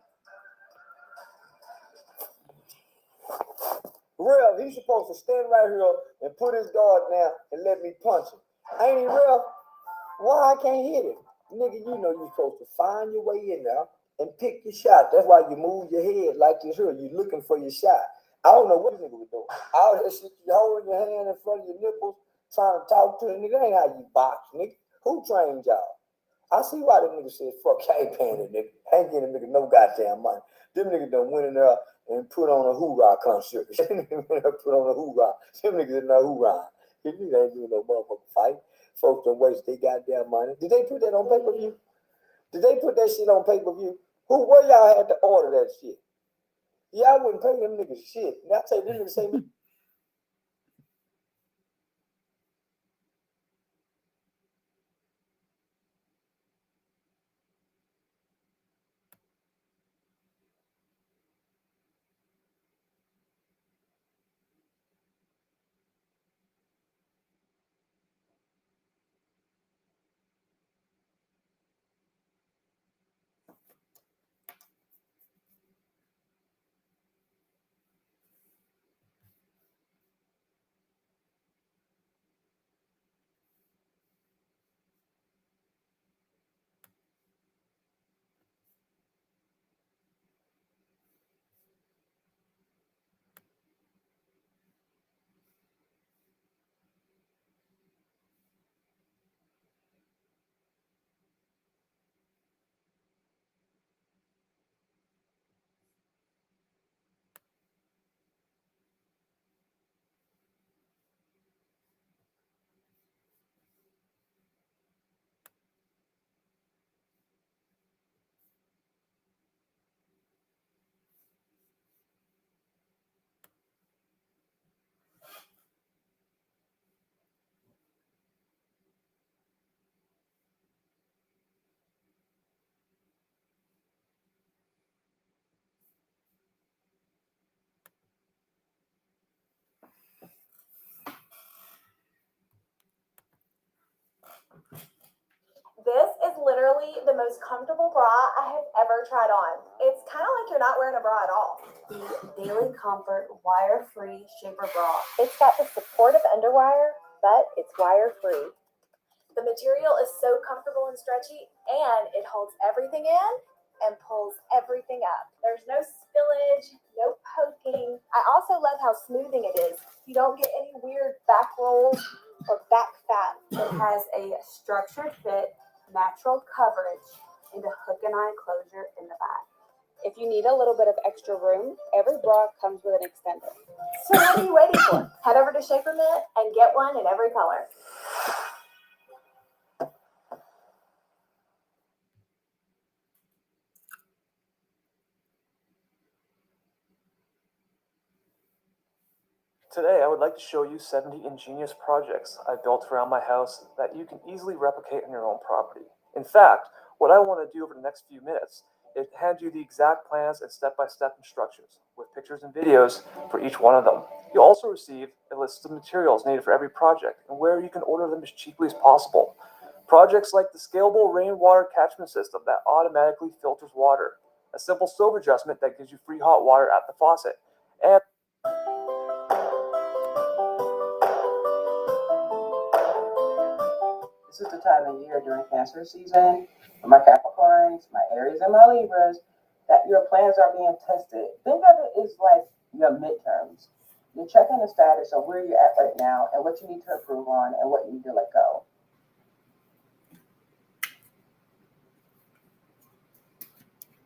G: Real, he's supposed to stand right here and put his guard down and let me punch him. Ain't he, Real? Why I can't hit him? Nigga, you know you're supposed to find your way in there and pick your shot. That's why you move your head like this here. You're looking for your shot. I don't know what nigga was doing. All that shit, you holding your hand in front of your nipples, trying to talk to a nigga. That ain't how you box, nigga. Who trained y'all? I see why them niggas said, fuck, I ain't paying that nigga. I ain't getting a nigga no goddamn money. Them niggas done went in there and put on a hoorah concert. Them niggas put on a hoorah. Them niggas in there hoorah. Them niggas ain't doing no motherfucking fight. Folks done waste their goddamn money. Did they put that on pay-per-view? Did they put that shit on pay-per-view? Where y'all had to order that shit? Y'all wouldn't pay them niggas shit. And I tell them niggas say
I: is literally the most comfortable bra I have ever tried on. It's kind of like you're not wearing a bra at all.
C: The Daily Comfort wire-free shaper bra. It's got the support of underwire, but it's wire-free.
I: The material is so comfortable and stretchy, and it holds everything in and pulls everything up. There's no spillage, no poking. I also love how smoothing it is. You don't get any weird back rolls or back fat.
C: It has a structured fit, natural coverage, and a hook and eye closure in the back. If you need a little bit of extra room, every bra comes with an extender.
I: So what are you waiting for? Head over to Shaper Mint and get one in every color.
J: Today, I would like to show you 70 ingenious projects I built around my house that you can easily replicate on your own property. In fact, what I want to do over the next few minutes is hand you the exact plans and step-by-step instructions with pictures and videos for each one of them. You'll also receive a list of materials needed for every project and where you can order them as cheaply as possible. Projects like the scalable rainwater catchment system that automatically filters water, a simple stove adjustment that gives you free hot water at the faucet, and
K: this is the time of year during Cancer season for my Capricorns, my Aries, and my Libras that your plans are being tested. Think of it as like your midterms. You're checking the status of where you're at right now and what you need to improve on and what you need to let go.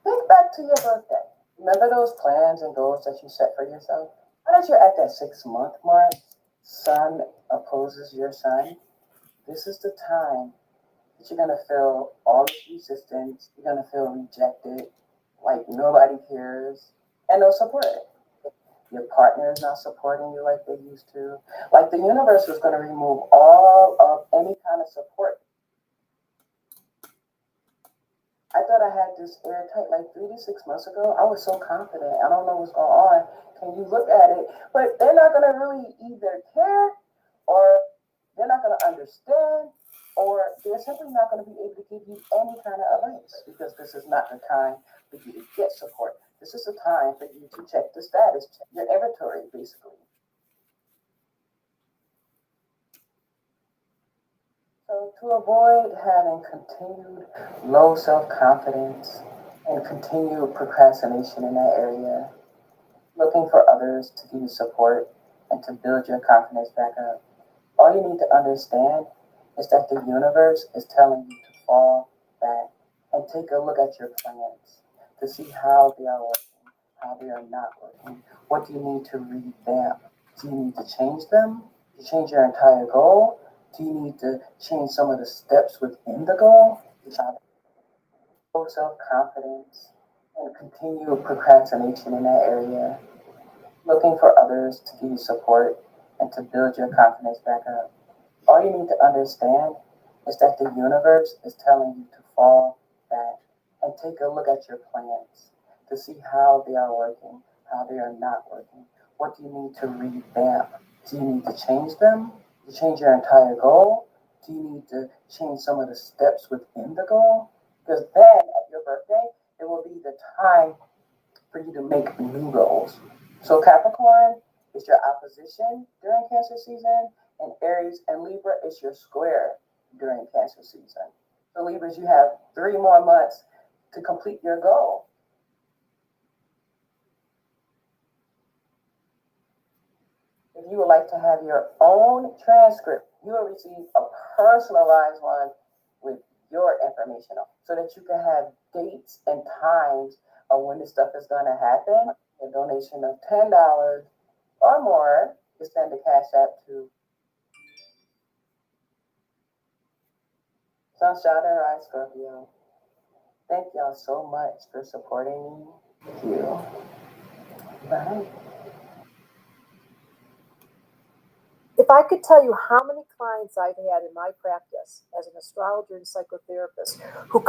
K: Think back to your birthday. Remember those plans and goals that you set for yourself? Now that you're at that 6-month mark, Sun opposes your sun. This is the time that you're going to feel all this resistance. You're going to feel rejected, like nobody cares, and no support. Your partner is not supporting you like they used to. Like the universe was going to remove all of any kind of support. I thought I had this airtight like 3 to 6 months ago. I was so confident. I don't know what's going on. Can you look at it? But they're not going to really either care or they're not going to understand, or they're simply not going to be able to give you any kind of advice because this is not the time for you to get support. This is the time for you to check the status, check your inventory, basically. So to avoid having continued low self-confidence and continued procrastination in that area, looking for others to give you support and to build your confidence back up, all you need to understand is that the universe is telling you to fall back and take a look at your plans to see how they are working, how they are not working. What do you need to revamp? Do you need to change them? Do you change your entire goal? Do you need to change some of the steps within the goal? Low self-confidence and continued procrastination in that area, looking for others to give you support and to build your confidence back up. All you need to understand is that the universe is telling you to fall back and take a look at your plans to see how they are working, how they are not working. What do you need to revamp? Do you need to change them? Do you change your entire goal? Do you need to change some of the steps within the goal? Because then at your birthday, it will be the time for you to make new goals. So Capricorn is your opposition during Cancer season, and Aries and Libra is your square during Cancer season. So Libras, you have 3 more months to complete your goal. If you would like to have your own transcript, you will receive a personalized one with your information on, so that you can have dates and times of when this stuff is going to happen. A donation of $10 or more is send a cash app to Sunshine and Rise Scorpio. Thank y'all so much for supporting me. Thank you. Bye.
L: If I could tell you how many clients I've had in my practice as an astrologer and psychotherapist who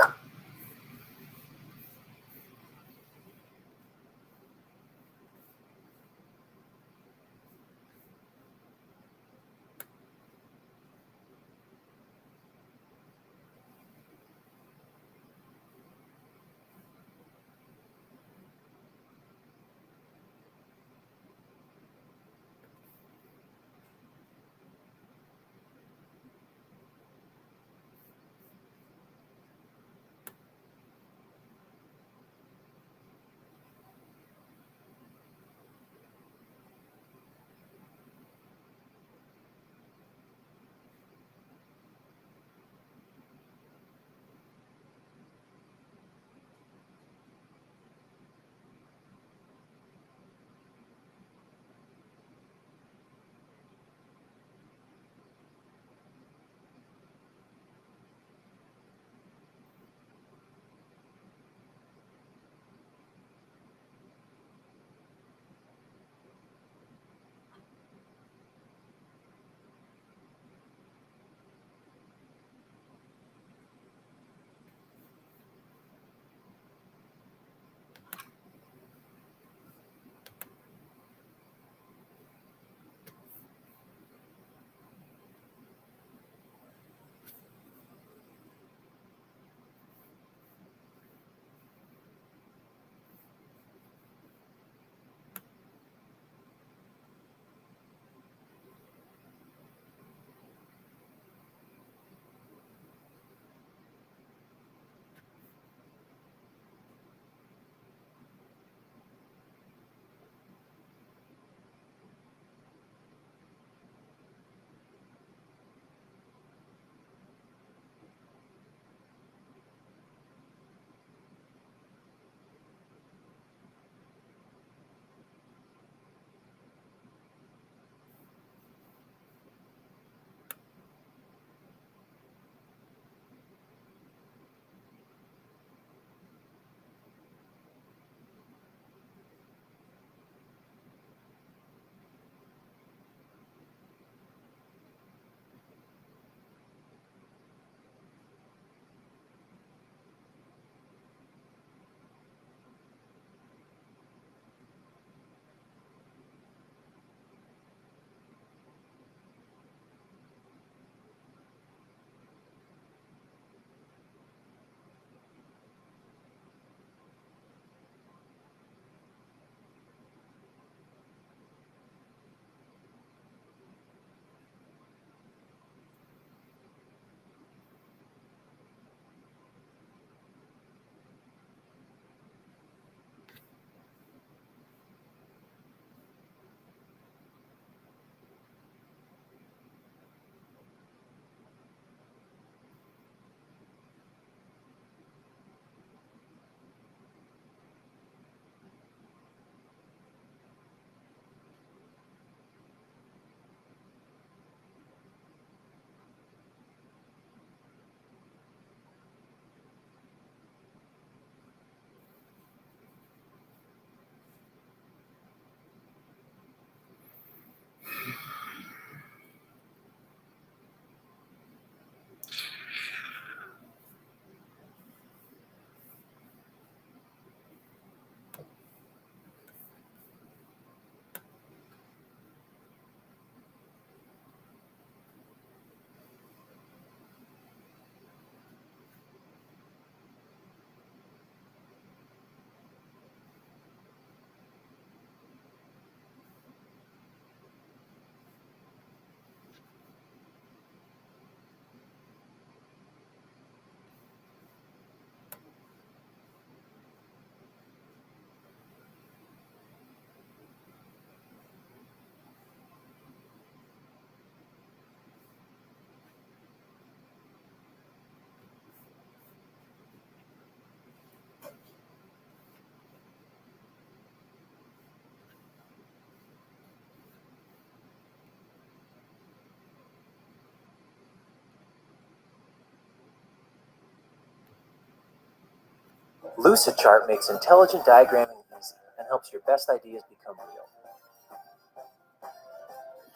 M: Lucidchart makes intelligent diagramming easy and helps your best ideas become real.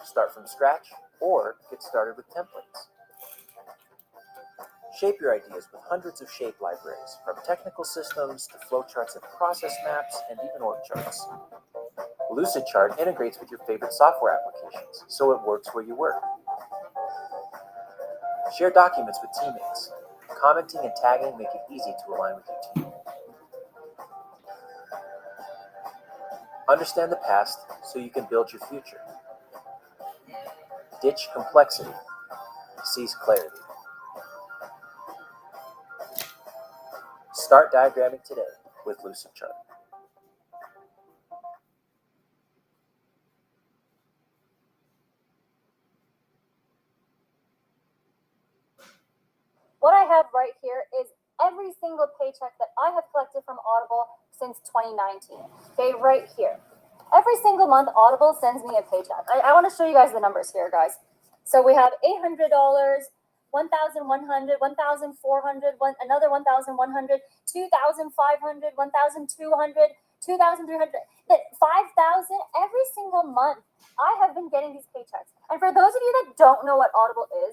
M: Start from scratch or get started with templates. Shape your ideas with hundreds of shape libraries, from technical systems to flowcharts and process maps and even org charts. Lucidchart integrates with your favorite software applications, so it works where you work. Share documents with teammates. Commenting and tagging make it easy to align with your team. Understand the past so you can build your future. Ditch complexity. Seize clarity. Start diagramming today with Lucidchart.
C: What I have right here is every single paycheck that I have collected from Audible since 2019. Okay, right here. Every single month, Audible sends me a paycheck. I want to show you guys the numbers here, guys. So we have $800, $1,100, $1,400, another $1,100, $2,500, $1,200, $2,300, $5,000 every single month. I have been getting these paychecks. And for those of you that don't know what Audible is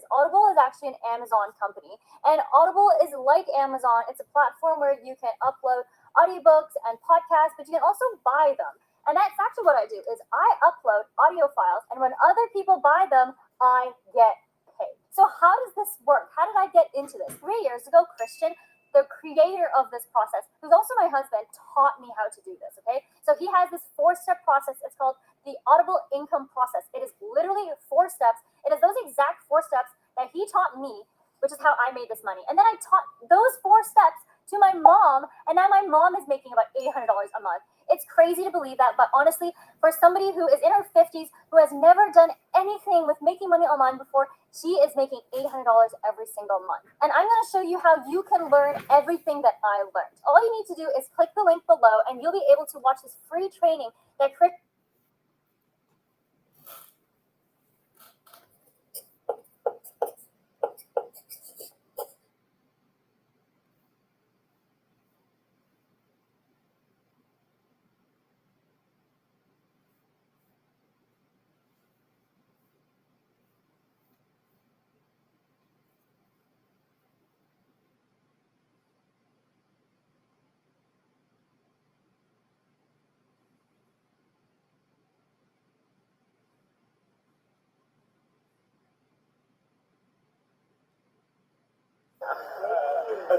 C: actually an Amazon company. And Audible is like Amazon. It's a platform where you can upload audiobooks and podcasts, but you can also buy them. And that's actually what I do is I upload audio files, and when other people buy them, I get paid. So how does this work? How did I get into this? 3 years ago, Christian, the creator of this process, who's also my husband, taught me how to do this, okay? So he has this 4-step process. It's called the Audible income process. It is literally 4 steps. It is those exact 4 steps that he taught me, which is how I made this money. And then I taught those 4 steps to my mom, and now my mom is making about $800 a month. It's crazy to believe that, but honestly, for somebody who is in her 50s, who has never done anything with making money online before, she is making $800 every single month. And I'm going to show you how you can learn everything that I learned. All you need to do is click the link below, and you'll be able to watch this free training that Chris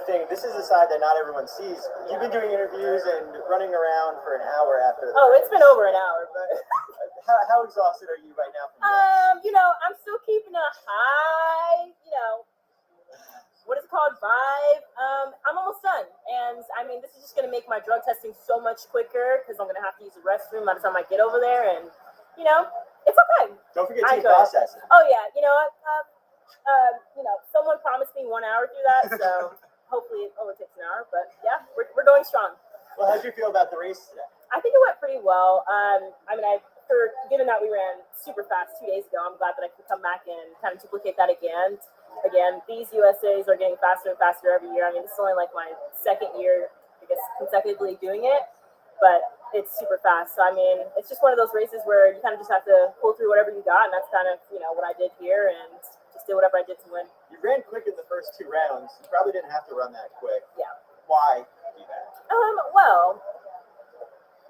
N: thing. This is the side that not everyone sees. You've been doing interviews and running around for an hour after.
O: Oh, it's been over an hour, but
N: how exhausted are you right now?
O: I'm still keeping a high, what is it called, vibe. I'm almost done, and I mean, this is just gonna make my drug testing so much quicker because I'm gonna have to use the restroom by the time I get over there, and it's okay.
N: Don't forget to process it.
O: Oh yeah, someone promised me 1 hour through that, so hopefully it only takes an hour. But yeah, we're going strong.
N: Well, how did you feel about the race today?
O: I think it went pretty well. Given that we ran super fast 2 days ago, I'm glad that I can come back and kind of duplicate that again. Again, these USAs are getting faster and faster every year. I mean, this is only like my second year, I guess, consecutively doing it, but it's super fast. So, I mean, it's just one of those races where you kind of just have to pull through whatever you got, and that's kind of, what I did here, and just did whatever I did to win.
N: You ran quick in the first 2 rounds. You probably didn't have to run that quick.
O: Yeah.
N: Why do that?
O: Well,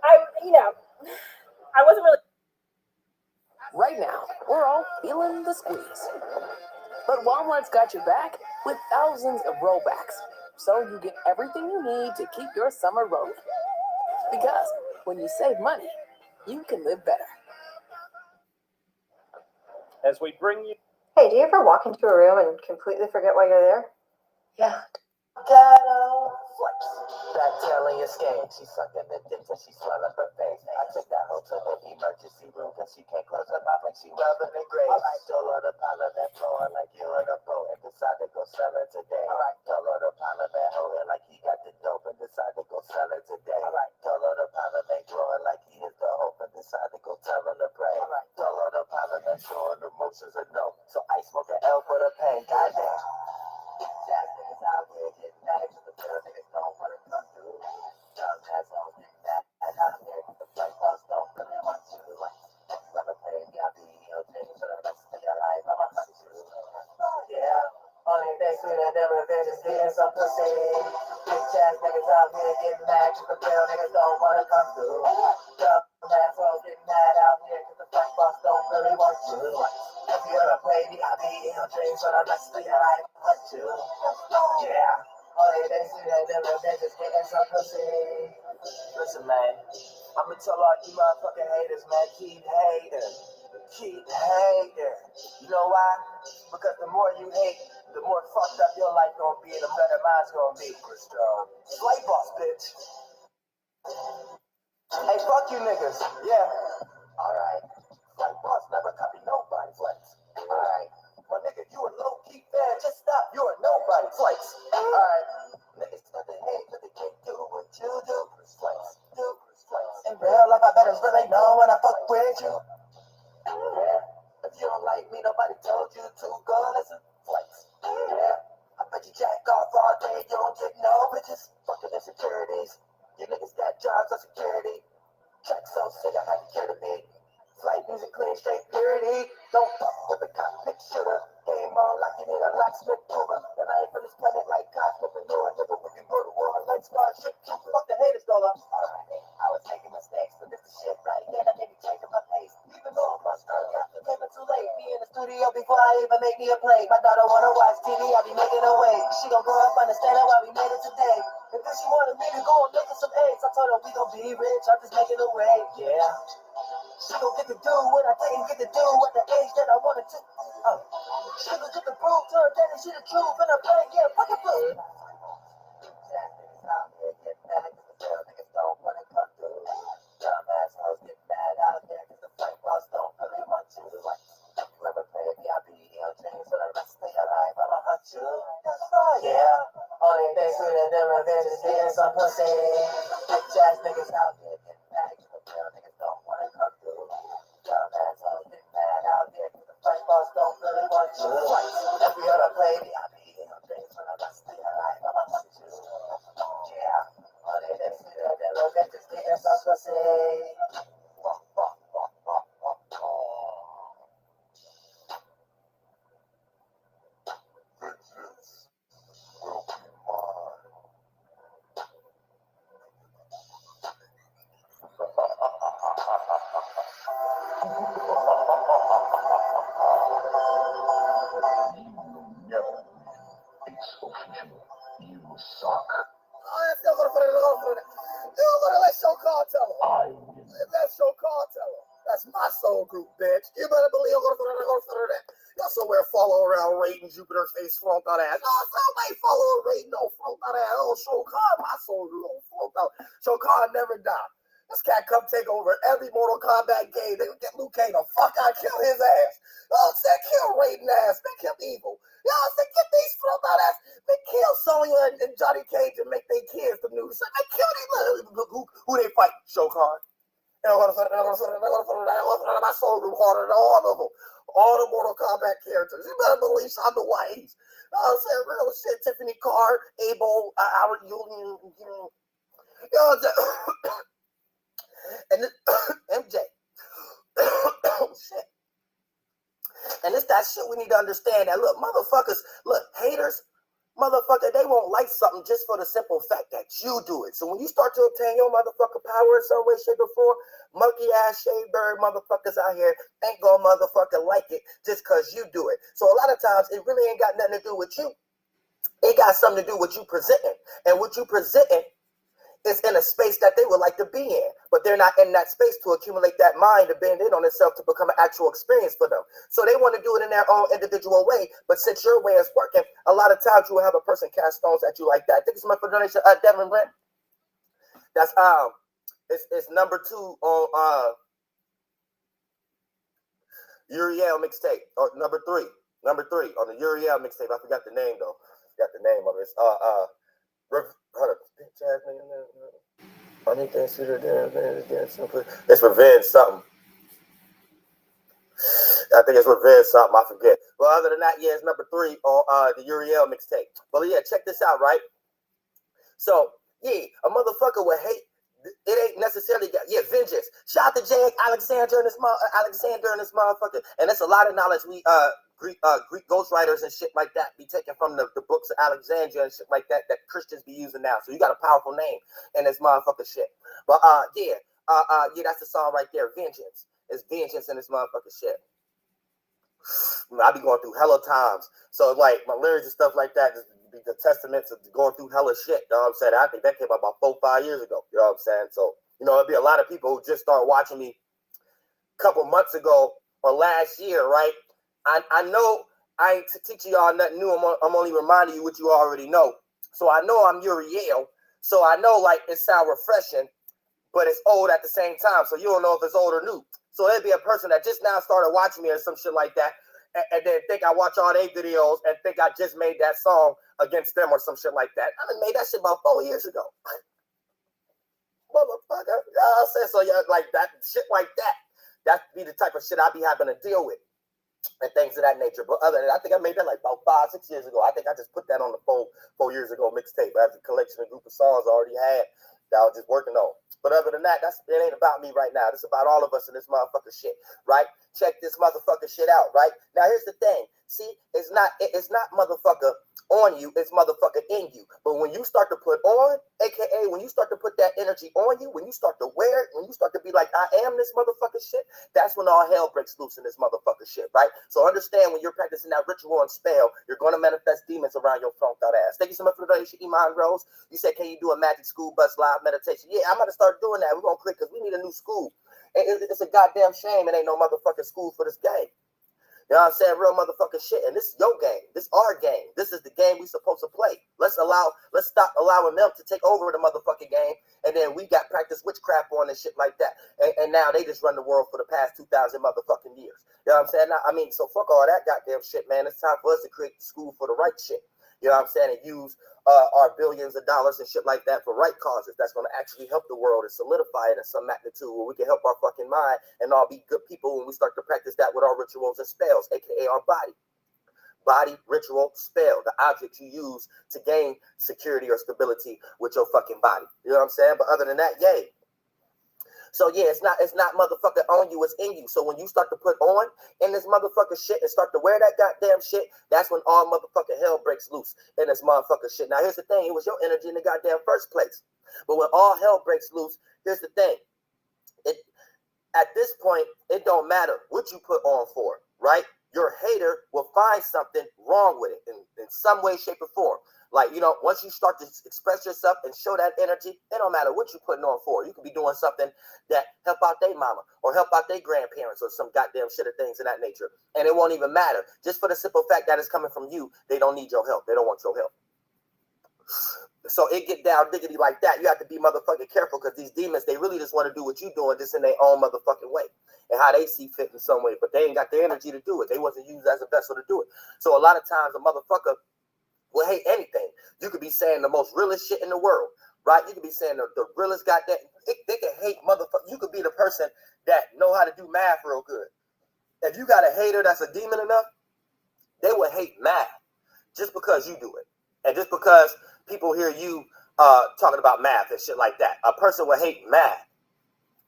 O: I wasn't really.
A: Right now, we're all feeling the squeeze. But Walmart's got your back with thousands of rollbacks. So you get everything you need to keep your summer rolling. Because when you save money, you can live better.
J: As we bring you...
L: Hey, do you ever walk into a room and completely forget why you're there?
A: Yeah. Ghetto flex. That tail in your skin. She sucked in the dick and she swelled up her face. I took that hoe to the emergency room because she can't close her mouth like she rubbing the grave. Alright, told her to pile of that flowing like you in a boat and decided to go sell it today. Alright, told her to pile of that hoe like he got the dope and decided to go sell it today. Alright, told her to pile of that growing like he is the hope and decided to go tell her to pray. Alright, told her to pile of that showing the emotions a no. So I smoke an L for the pain. Goddamn. That niggas out here getting mad to the girl niggas know what it come through.
K: that their revenge is getting some pussy. Bitch ass niggas out here getting mad cause the real niggas don't wanna come through. Dumb assholes getting mad out here cause the fuck boss don't really want you. If you ever play me, I'll be in your dreams for the rest of your life. Hunt you. Yeah. All they see that their revenge is getting some pussy. Listen, man. I'ma tell all you motherfucking haters, man, keep hating. Keep hating. You know why? Because the more you hate, the more fucked up your life gonna be and the better mine's gonna be. Flight boss, bitch. Hey, fuck you niggas. Yeah. Alright. Flight boss never copy nobody flights. Alright. My nigga, you a low-key fan. Just stop. You a nobody flights. Alright. Niggas nothing hate, but they can't do what you do. Flights. Do flights. In real life, I better really know when I fuck with you. Yeah. If you don't like me, nobody told you to go listen. Flights. Yeah. I bet you jack off all day, you don't get no bitches. Fucking insecurities. You niggas got jobs on security. Check so sick, I had to care to me. Flight music clean, straight purity. Don't fuck with the cockpit shooter. Game on like you need a locksmith mover. And I ain't from this planet like cosmic manure. Never we can go to war like Starship. Fuck the haters, dollar. Alright, I was making mistakes, but this is shit right here that made me change my pace. Even though I'm bust early, after came too late. Be in the studio before I even make me a play. My daughter wanna watch TV, I be making her wait. She gon' grow up understanding why we made it today. And then she wanted me to go and make her some eggs. I told her we gon' be rich, I'm just making a way. Yeah. She gon' get to do what I didn't get to do at the age that I wanted to. She gon' get to prove to her daddy she the truth and her brain, yeah, fuck it, fool. Niggas don't wanna come through. Dumb assholes get mad out here cause the fight boss don't really want you. Never play me, I'll be in your dreams for the rest of your life. I'ma hunt you. That's right, yeah. Only thing sweet that their revenge is getting some pussy. Bitch ass niggas out here getting mad cause the real niggas don't wanna come through. Dumb assholes get mad out here cause the fight boss don't really want you. If you ever play me, I'll be in your dreams for the rest of your life. I'ma hunt you. Yeah. Only thing sweet that their revenge is getting some pussy.
F: You suck.
G: That's your cartel. That's my soul group, bitch. You better believe I'm gonna go through that. Y'all somewhere follow around raiding Jupiter face flunk out ass. No, somebody follow raiding no flunk out ass. Oh, Shokan, my soul group, oh, flunk out. Shokan never died. This cat come take over every Mortal Kombat game. They would get Liu Kang the fuck out, kill his ass. Oh, say kill Raiden ass, make him evil. Y'all say get these flunk out ass. They kill Sonya and Johnny Cage and make their kids the news. They kill these little who they fight, Shokan. My soul group harder than all of them. All the Mortal Kombat characters. You better believe I'm the whites. I'm saying real shit. Tiffany Card, Abel, Howard Union, and MJ. Shit. And it's that shit we need to understand. That look, motherfuckers, look, haters. Motherfucker, they won't like something just for the simple fact that you do it. So when you start to obtain your motherfucker power in some way, shape, or form, monkey ass shade bird motherfuckers out here ain't gonna motherfucker like it just cause you do it. So a lot of times it really ain't got nothing to do with you. It got something to do with you presenting. And what you presenting is in a space that they would like to be in, but they're not in that space to accumulate that mind to bend in on itself to become an actual experience for them. So they want to do it in their own individual way, but since your way is working, a lot of times you will have a person cast stones at you like that. Thank you so much for donation, Devin Brent. That's it's number 2 on Uriel mixtape, or number 3 on the Uriel mixtape. I forgot the name though. Got the name of it. It's Revenge something. I think it's Revenge something. I forget. Well, other than that, yeah, it's number 3 on the Uriel mixtape. But yeah, check this out, right? So yeah, a motherfucker would hate. It ain't necessarily vengeance. Shout out to Jake Alexander and this motherfucker. And that's a lot of knowledge we
P: Greek ghostwriters and shit like that be taken from the books of Alexandria and shit like that Christians be using now. So you got a powerful name in this motherfucker shit. But yeah, that's the song right there. Vengeance. It's vengeance in this motherfucker shit. I be going through hella times. So like my lyrics and stuff like that is the testament to going through hella shit. You know what I'm saying? I think that came out about 4-5 years ago. You know what I'm saying? So, you know, it'd be a lot of people who just started watching me a couple months ago or last year, right? I know I ain't teaching y'all nothing new. I'm only reminding you what you already know. So I know I'm Uriel. So I know like it sound refreshing, but it's old at the same time. So you don't know if it's old or new. So it'd be a person that just now started watching me or some shit like that, and then think I watch all their videos and think I just made that song against them or some shit like that. I done made that shit about 4 years ago. Motherfucker. You know what I'm saying? So yeah, like that shit like that. That be the type of shit I be having to deal with and things of that nature. But other than that, I think I made that like about 5-6 years ago. I think I just put that on the 4 years ago mixtape. I have a collection, a group of songs I already had that I was just working on. But other than that, it ain't about me right now. It's about all of us in this motherfucker shit, right? Check this motherfucker shit out, right? Now here's the thing. See, it's not motherfucker on you, it's motherfucker in you. But when you start to put on, aka when you start to put that energy on you, when you start to wear it, when you start to be like, I am this motherfucker shit, that's when all hell breaks loose in this motherfucker shit, right? So understand when you're practicing that ritual and spell, you're going to manifest demons around your funked out ass. Thank you so much for the donation, Iman Rose. You said, can you do a Magic School Bus live meditation? Yeah, I'm going to start doing that. We're going to click because we need a new school. It's a goddamn shame it ain't no motherfucking school for this game. You know what I'm saying? Real motherfucking shit. And this is your game. This is our game. This is the game we supposed to play. Let's stop allowing them to take over the motherfucking game. And then we got practice witchcraft on and shit like that. And now they just run the world for the past 2,000 motherfucking years. You know what I'm saying? So fuck all that goddamn shit, man. It's time for us to create the school for the right shit. You know what I'm saying? And use our billions of dollars and shit like that for right causes that's going to actually help the world and solidify it in some magnitude where we can help our fucking mind and all be good people when we start to practice that with our rituals and spells, aka our body. Body, ritual, spell, the object you use to gain security or stability with your fucking body. You know what I'm saying? But other than that, yay. So yeah, it's not motherfucker on you, it's in you. So when you start to put on in this motherfucker shit and start to wear that goddamn shit, that's when all motherfucking hell breaks loose in this motherfucker shit. Now here's the thing, it was your energy in the goddamn first place. But when all hell breaks loose, here's the thing. At this point, it don't matter what you put on for, right? Your hater will find something wrong with it in some way, shape, or form. Like, you know, once you start to express yourself and show that energy, it don't matter what you're putting on for. You could be doing something that help out their mama or help out their grandparents or some goddamn shit or things of that nature. And it won't even matter. Just for the simple fact that it's coming from you, they don't need your help. They don't want your help. So it get down diggity like that. You have to be motherfucking careful because these demons, they really just want to do what you doing just in their own motherfucking way and how they see fit in some way. But they ain't got the energy to do it. They wasn't used as a vessel to do it. So a lot of times a motherfucker will hate anything. You could be saying the most realest shit in the world, right? You could be saying the realest goddamn. They can hate motherfucker. You could be the person that know how to do math real good. If you got a hater that's a demon enough, they will hate math just because you do it, and just because people hear you talking about math and shit like that. A person will hate math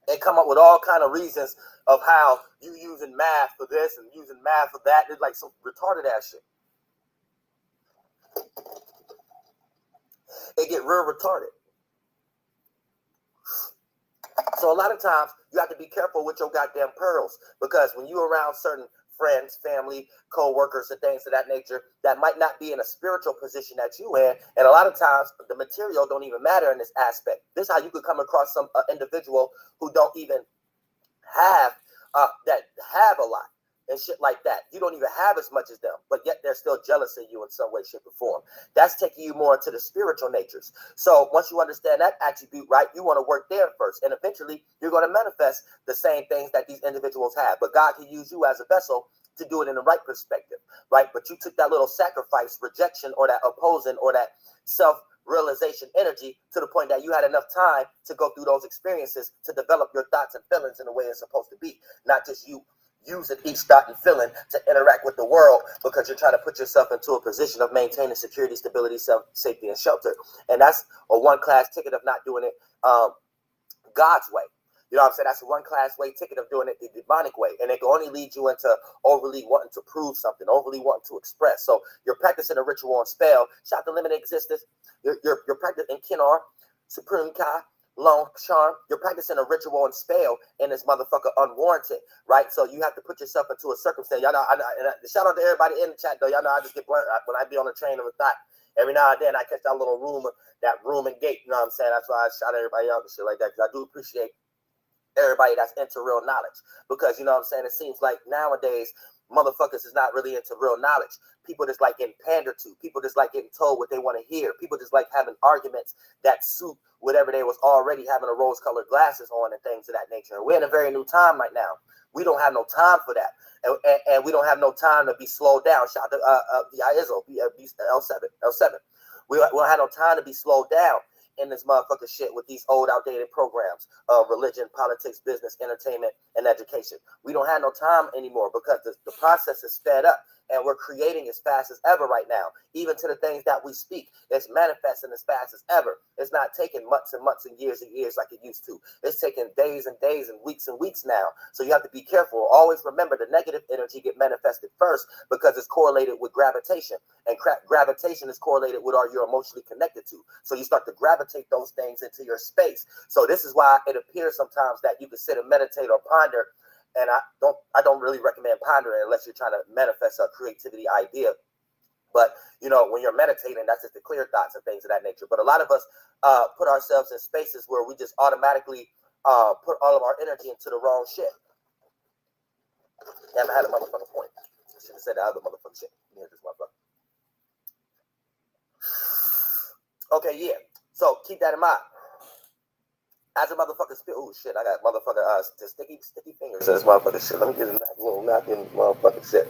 P: and come up with all kind of reasons of how you using math for this and using math for that. It's like some retarded ass shit. It get real retarded. So a lot of times you have to be careful with your goddamn pearls because when you're around certain friends, family, co-workers, and things of that nature that might not be in a spiritual position that you in, and a lot of times the material don't even matter in this aspect. This is how you could come across some individual who don't even have a lot and shit like that. You don't even have as much as them, but yet they're still jealous of you in some way, shape, or form. That's taking you more into the spiritual natures. So once you understand that attribute, right, you want to work there first, and eventually you're going to manifest the same things that these individuals have. But God can use you as a vessel to do it in the right perspective, right? But you took that little sacrifice, rejection, or that opposing, or that self-realization energy to the point that you had enough time to go through those experiences to develop your thoughts and feelings in the way it's supposed to be, not just you using each thought and feeling to interact with the world because you're trying to put yourself into a position of maintaining security, stability, safety, and shelter. And that's a one-class ticket of not doing it God's way. You know what I'm saying? That's a one-class way ticket of doing it the demonic way. And it can only lead you into overly wanting to prove something, overly wanting to express. So you're practicing a ritual and spell. Shout to limited existence. You're practicing Kinar, Supreme Kai, Long Charm. You're practicing a ritual and spell, and this motherfucker unwarranted, right? So you have to put yourself into a circumstance. Y'all know, shout out to everybody in the chat, though. Y'all know I just get blunt when I be on the train of a thought. Every now and then I catch that little room and gate. You know what I'm saying? That's why I shout everybody out and shit like that, because I do appreciate everybody that's into real knowledge, because you know what I'm saying, it seems like nowadays motherfuckers is not really into real knowledge. People just like getting pandered to. People just like getting told what they want to hear. People just like having arguments that suit whatever they was already having a rose-colored glasses on and things of that nature. And we're in a very new time right now. We don't have no time for that, and we don't have no time to be slowed down. Shout out to the ISO, L7. We don't have no time to be slowed down in this motherfucker shit with these old outdated programs of religion, politics, business, entertainment, and education. We don't have no time anymore because the process is sped up, and we're creating as fast as ever right now. Even to the things that we speak, it's manifesting as fast as ever. It's not taking months and months and years like it used to. It's taking days and days and weeks now. So you have to be careful. Always remember the negative energy get manifested first because it's correlated with gravitation, and gravitation is correlated with what you're emotionally connected to. So you start to gravitate those things into your space. So this is why it appears sometimes that you can sit and meditate or ponder. And I don't really recommend pondering unless you're trying to manifest a creativity idea. But, you know, when you're meditating, that's just the clear thoughts and things of that nature. But a lot of us put ourselves in spaces where we just automatically put all of our energy into the wrong shit. Damn, I had a motherfucking point. I should have said the other motherfucking shit. Yeah, this motherfucker. Okay, yeah. So keep that in mind. As a motherfucker spit, oh shit, I got motherfucker sticky fingers in this motherfucker shit. Let me get a little napkin motherfucking shit.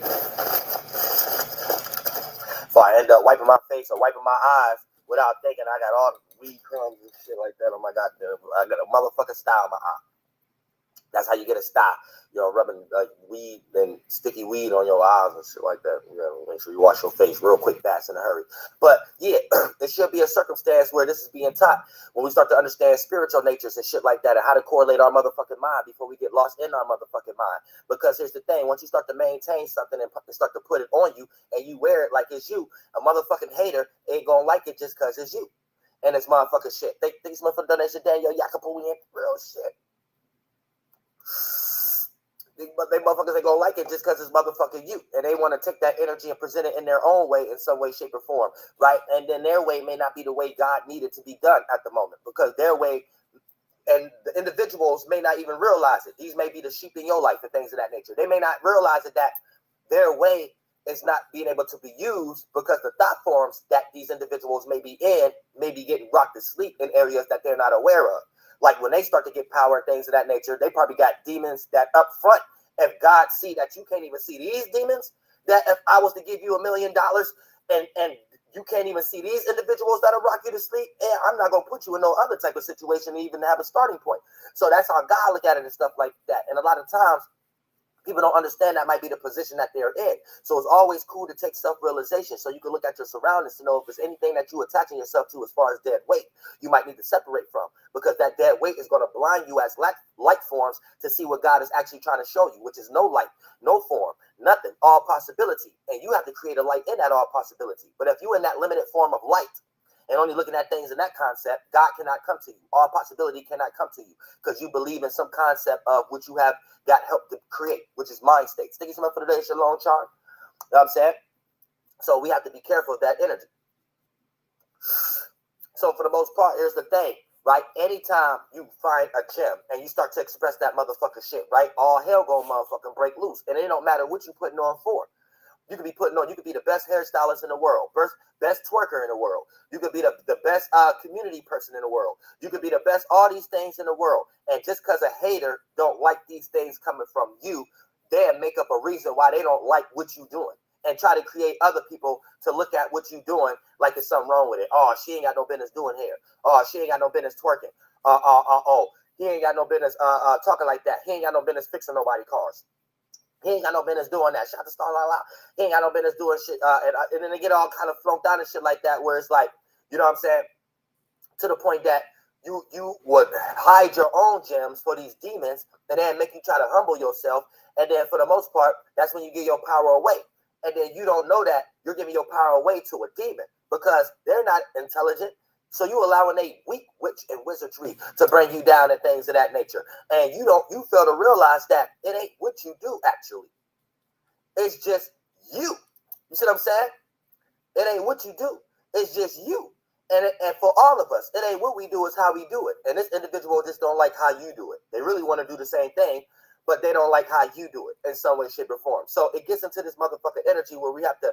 P: So I end up wiping my face or wiping my eyes without thinking I got all the weed crumbs and shit like that on my goddamn. I got a motherfucking style in my eye. That's how you get a style. You know, rubbing like weed and sticky weed on your eyes and shit like that. You know, make sure you wash your face real quick, fast, in a hurry. But yeah, it should be a circumstance where this is being taught when we start to understand spiritual natures and shit like that, and how to correlate our motherfucking mind before we get lost in our motherfucking mind. Because here's the thing: once you start to maintain something and start to put it on you, and you wear it like it's you, a motherfucking hater ain't gonna like it just because it's you. And it's motherfucking shit. These motherfucking donation Daniel Yakupian real shit. They motherfuckers ain't gonna like it just because it's motherfucking you, and they want to take that energy and present it in their own way, in some way, shape, or form, right? And then their way may not be the way God needed to be done at the moment, because their way, and the individuals may not even realize it. These may be the sheep in your life and things of that nature. They may not realize it, that their way is not being able to be used because the thought forms that these individuals may be in may be getting rocked to sleep in areas that they're not aware of. Like when they start to get power and things of that nature, they probably got demons that up front, if God see that you can't even see these demons, that if I was to give you $1 million and you can't even see these individuals that'll rock you to sleep, I'm not going to put you in no other type of situation to even have a starting point. So that's how God look at it and stuff like that. And a lot of times, people don't understand that might be the position that they're in. So it's always cool to take self-realization so you can look at your surroundings to know if there's anything that you're attaching yourself to as far as dead weight you might need to separate from, because that dead weight is going to blind you as light forms to see what God is actually trying to show you, which is no light, no form, nothing, all possibility. And you have to create a light in that all possibility. But if you're in that limited form of light, and only looking at things in that concept, God cannot come to you. All possibility cannot come to you because you believe in some concept of which you have got help to create, which is mind states. Thank you so much for today's Shalom chart. You know what I'm saying? So we have to be careful of that energy. So for the most part, here's the thing, right? Anytime you find a gem and you start to express that motherfucker shit, right? All hell gonna motherfucking break loose. And it don't matter what you putting on for. You could be putting on, you could be the best hairstylist in the world, best twerker in the world. You could be the best community person in the world. You could be the best all these things in the world. And just because a hater don't like these things coming from you, they'll make up a reason why they don't like what you doing and try to create other people to look at what you doing like there's something wrong with it. Oh, she ain't got no business doing hair. Oh, she ain't got no business twerking. Oh, he ain't got no business talking like that. He ain't got no business fixing nobody's cars. He ain't got no business doing that. Shout to Star La La. He ain't got no business doing shit. And then they get all kind of flunked out and shit like that, where it's like, you know what I'm saying? To the point that you would hide your own gems for these demons and then make you try to humble yourself. And then for the most part, that's when you give your power away. And then you don't know that you're giving your power away to a demon because they're not intelligent. So you allowing a weak witch and wizardry to bring you down and things of that nature. And you fail to realize that it ain't what you do actually. It's just you. You see what I'm saying? It ain't what you do. It's just you. And for all of us, it ain't what we do, it's how we do it. And this individual just don't like how you do it. They really want to do the same thing, but they don't like how you do it in some way, shape, or form. So it gets into this motherfucking energy where we have to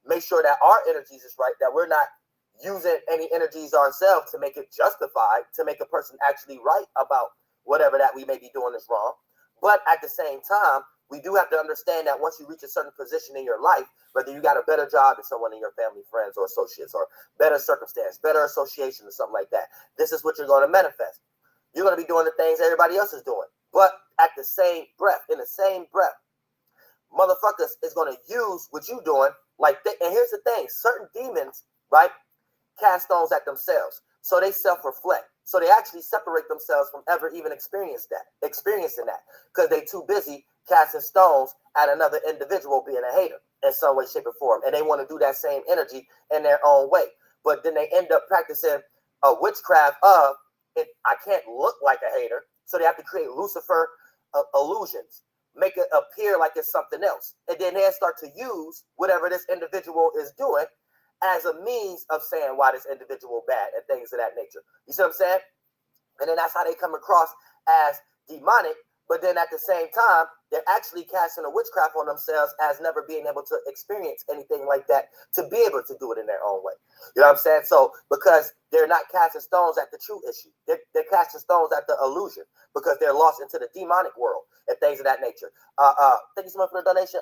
P: make sure that our energies is right, that we're not using any energies ourselves to make it justified, to make a person actually right about whatever that we may be doing is wrong. But at the same time, we do have to understand that once you reach a certain position in your life, whether you got a better job than someone in your family, friends, or associates, or better circumstance, better association, or something like that, this is what you're going to manifest. You're going to be doing the things everybody else is doing. But at the same breath, in the same breath, motherfuckers is going to use what you're doing like that. And here's the thing, certain demons, right, cast stones at themselves. So they self-reflect. So they actually separate themselves from ever even experiencing that because they too busy casting stones at another individual being a hater in some way, shape, or form. And they want to do that same energy in their own way. But then they end up practicing a witchcraft of, I can't look like a hater. So they have to create Lucifer illusions, make it appear like it's something else. And then they start to use whatever this individual is doing as a means of saying why this individual bad and things of that nature. You see what I'm saying? And then that's how they come across as demonic. But then at the same time, they're actually casting a witchcraft on themselves as never being able to experience anything like that, to be able to do it in their own way. You know what I'm saying? So because they're not casting stones at the true issue, they're casting stones at the illusion because they're lost into the demonic world and things of that nature. Thank you so much for the donation.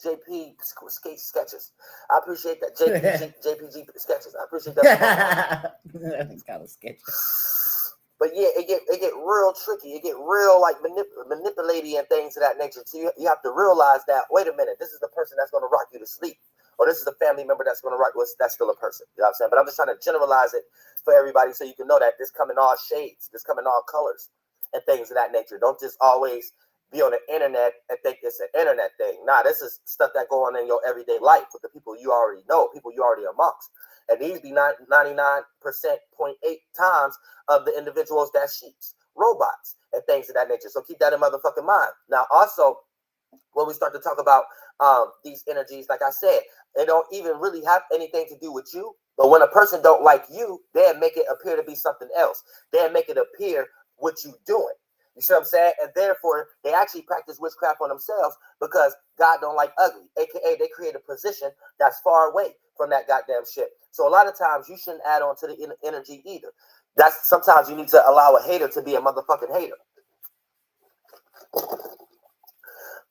P: JP sketches. I appreciate that. JPG sketches. I appreciate that.
Q: It's kind of sketchy.
P: But yeah, it get real tricky. It get real like manipulating and things of that nature. So you have to realize that, wait a minute, this is the person that's going to rock you to sleep. Or this is the family member that's going to rock you. That's still a person. You know what I'm saying? But I'm just trying to generalize it for everybody so you can know that this come in all shades. This come in all colors and things of that nature. Don't just always be on the internet and think it's an internet thing. Nah, this is stuff that go on in your everyday life with the people you already know, people you already amongst. And these be 99.8 times of the individuals that sheeps, robots, and things of that nature. So keep that in motherfucking mind. Now, also, when we start to talk about these energies, like I said, they don't even really have anything to do with you. But when a person don't like you, they'll make it appear to be something else. They'll make it appear what you doing. You see what I'm saying? And therefore, they actually practice witchcraft on themselves because God don't like ugly. AKA, they create a position that's far away from that goddamn shit. So a lot of times, you shouldn't add on to the energy either. That's sometimes you need to allow a hater to be a motherfucking hater.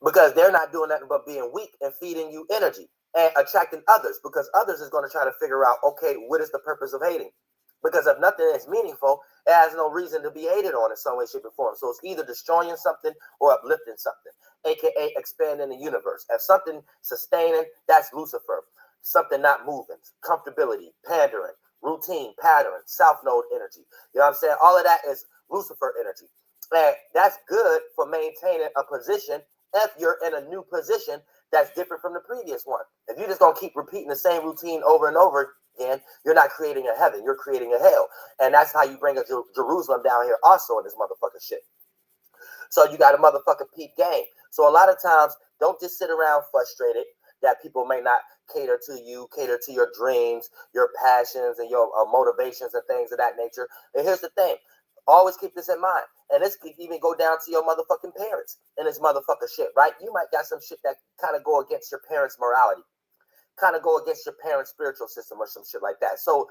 P: Because they're not doing nothing but being weak and feeding you energy and attracting others. Because others is going to try to figure out, okay, what is the purpose of hating? Because if nothing is meaningful, it has no reason to be hated on in some way, shape, or form. So it's either destroying something or uplifting something, aka expanding the universe. If something sustaining, that's Lucifer. Something not moving, comfortability, pandering, routine, pattern, south node energy. You know what I'm saying? All of that is Lucifer energy. And that's good for maintaining a position if you're in a new position that's different from the previous one. If you're just going to keep repeating the same routine over and over again, you're not creating a heaven, you're creating a hell. And that's how you bring a Jerusalem down here also in this motherfucking shit. So you got a motherfucking peep game. So a lot of times, don't just sit around frustrated that people may not cater to you, cater to your dreams, your passions, and your motivations and things of that nature. And here's the thing. Always keep this in mind. And this could even go down to your motherfucking parents and this motherfucker shit, right? You might got some shit that kind of go against your parents' morality, kind of go against your parents' spiritual system or some shit like that. So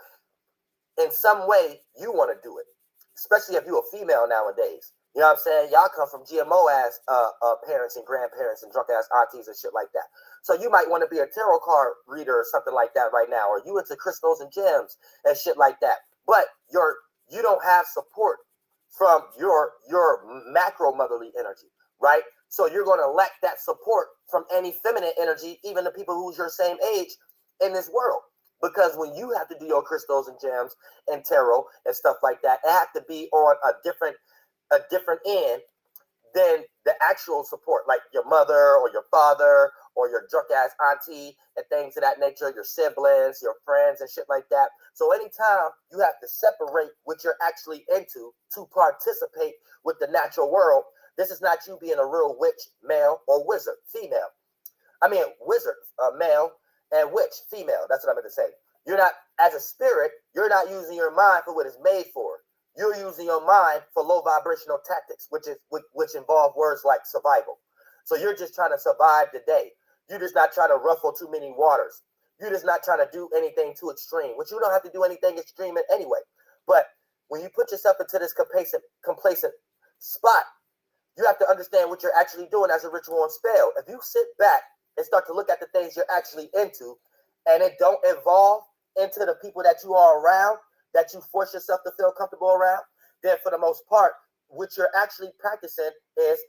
P: in some way, you want to do it, especially if you're a female nowadays. You know what I'm saying? Y'all come from GMO-ass parents and grandparents and drunk-ass aunties and shit like that. So you might want to be a tarot card reader or something like that right now, or you into crystals and gems and shit like that. But you don't have support from your macro motherly energy, right? So you're going to lack that support from any feminine energy, even the people who's your same age in this world. Because when you have to do your crystals and gems and tarot and stuff like that, it has to be on a different end than the actual support, like your mother or your father or your drunk ass auntie and things of that nature, your siblings, your friends and shit like that. So anytime you have to separate what you're actually into to participate with the natural world, this is not you being a real witch, male, or wizard, female. I mean, wizard, male, and witch, female. That's what I meant to say. You're not, as a spirit, you're not using your mind for what it's made for. You're using your mind for low vibrational tactics, which involve words like survival. So you're just trying to survive the day. You're just not trying to ruffle too many waters. You're just not trying to do anything too extreme, which you don't have to do anything extreme in anyway. But when you put yourself into this complacent spot, you have to understand what you're actually doing as a ritual and spell. If you sit back and start to look at the things you're actually into, and it don't evolve into the people that you are around, that you force yourself to feel comfortable around, then for the most part, what you're actually practicing is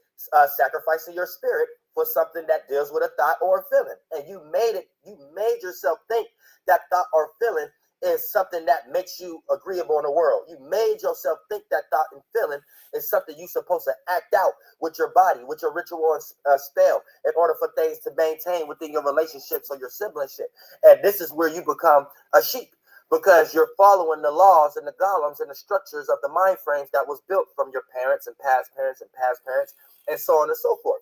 P: sacrificing your spirit for something that deals with a thought or a feeling. And you made yourself think that thought or feeling is something that makes you agreeable in the world. You made yourself think that thought and feeling is something you're supposed to act out with your body, with your ritual and spell, in order for things to maintain within your relationships or your siblingship. And this is where you become a sheep, because you're following the laws and the golems and the structures of the mind frames that was built from your parents and past parents and past parents, and so on and so forth.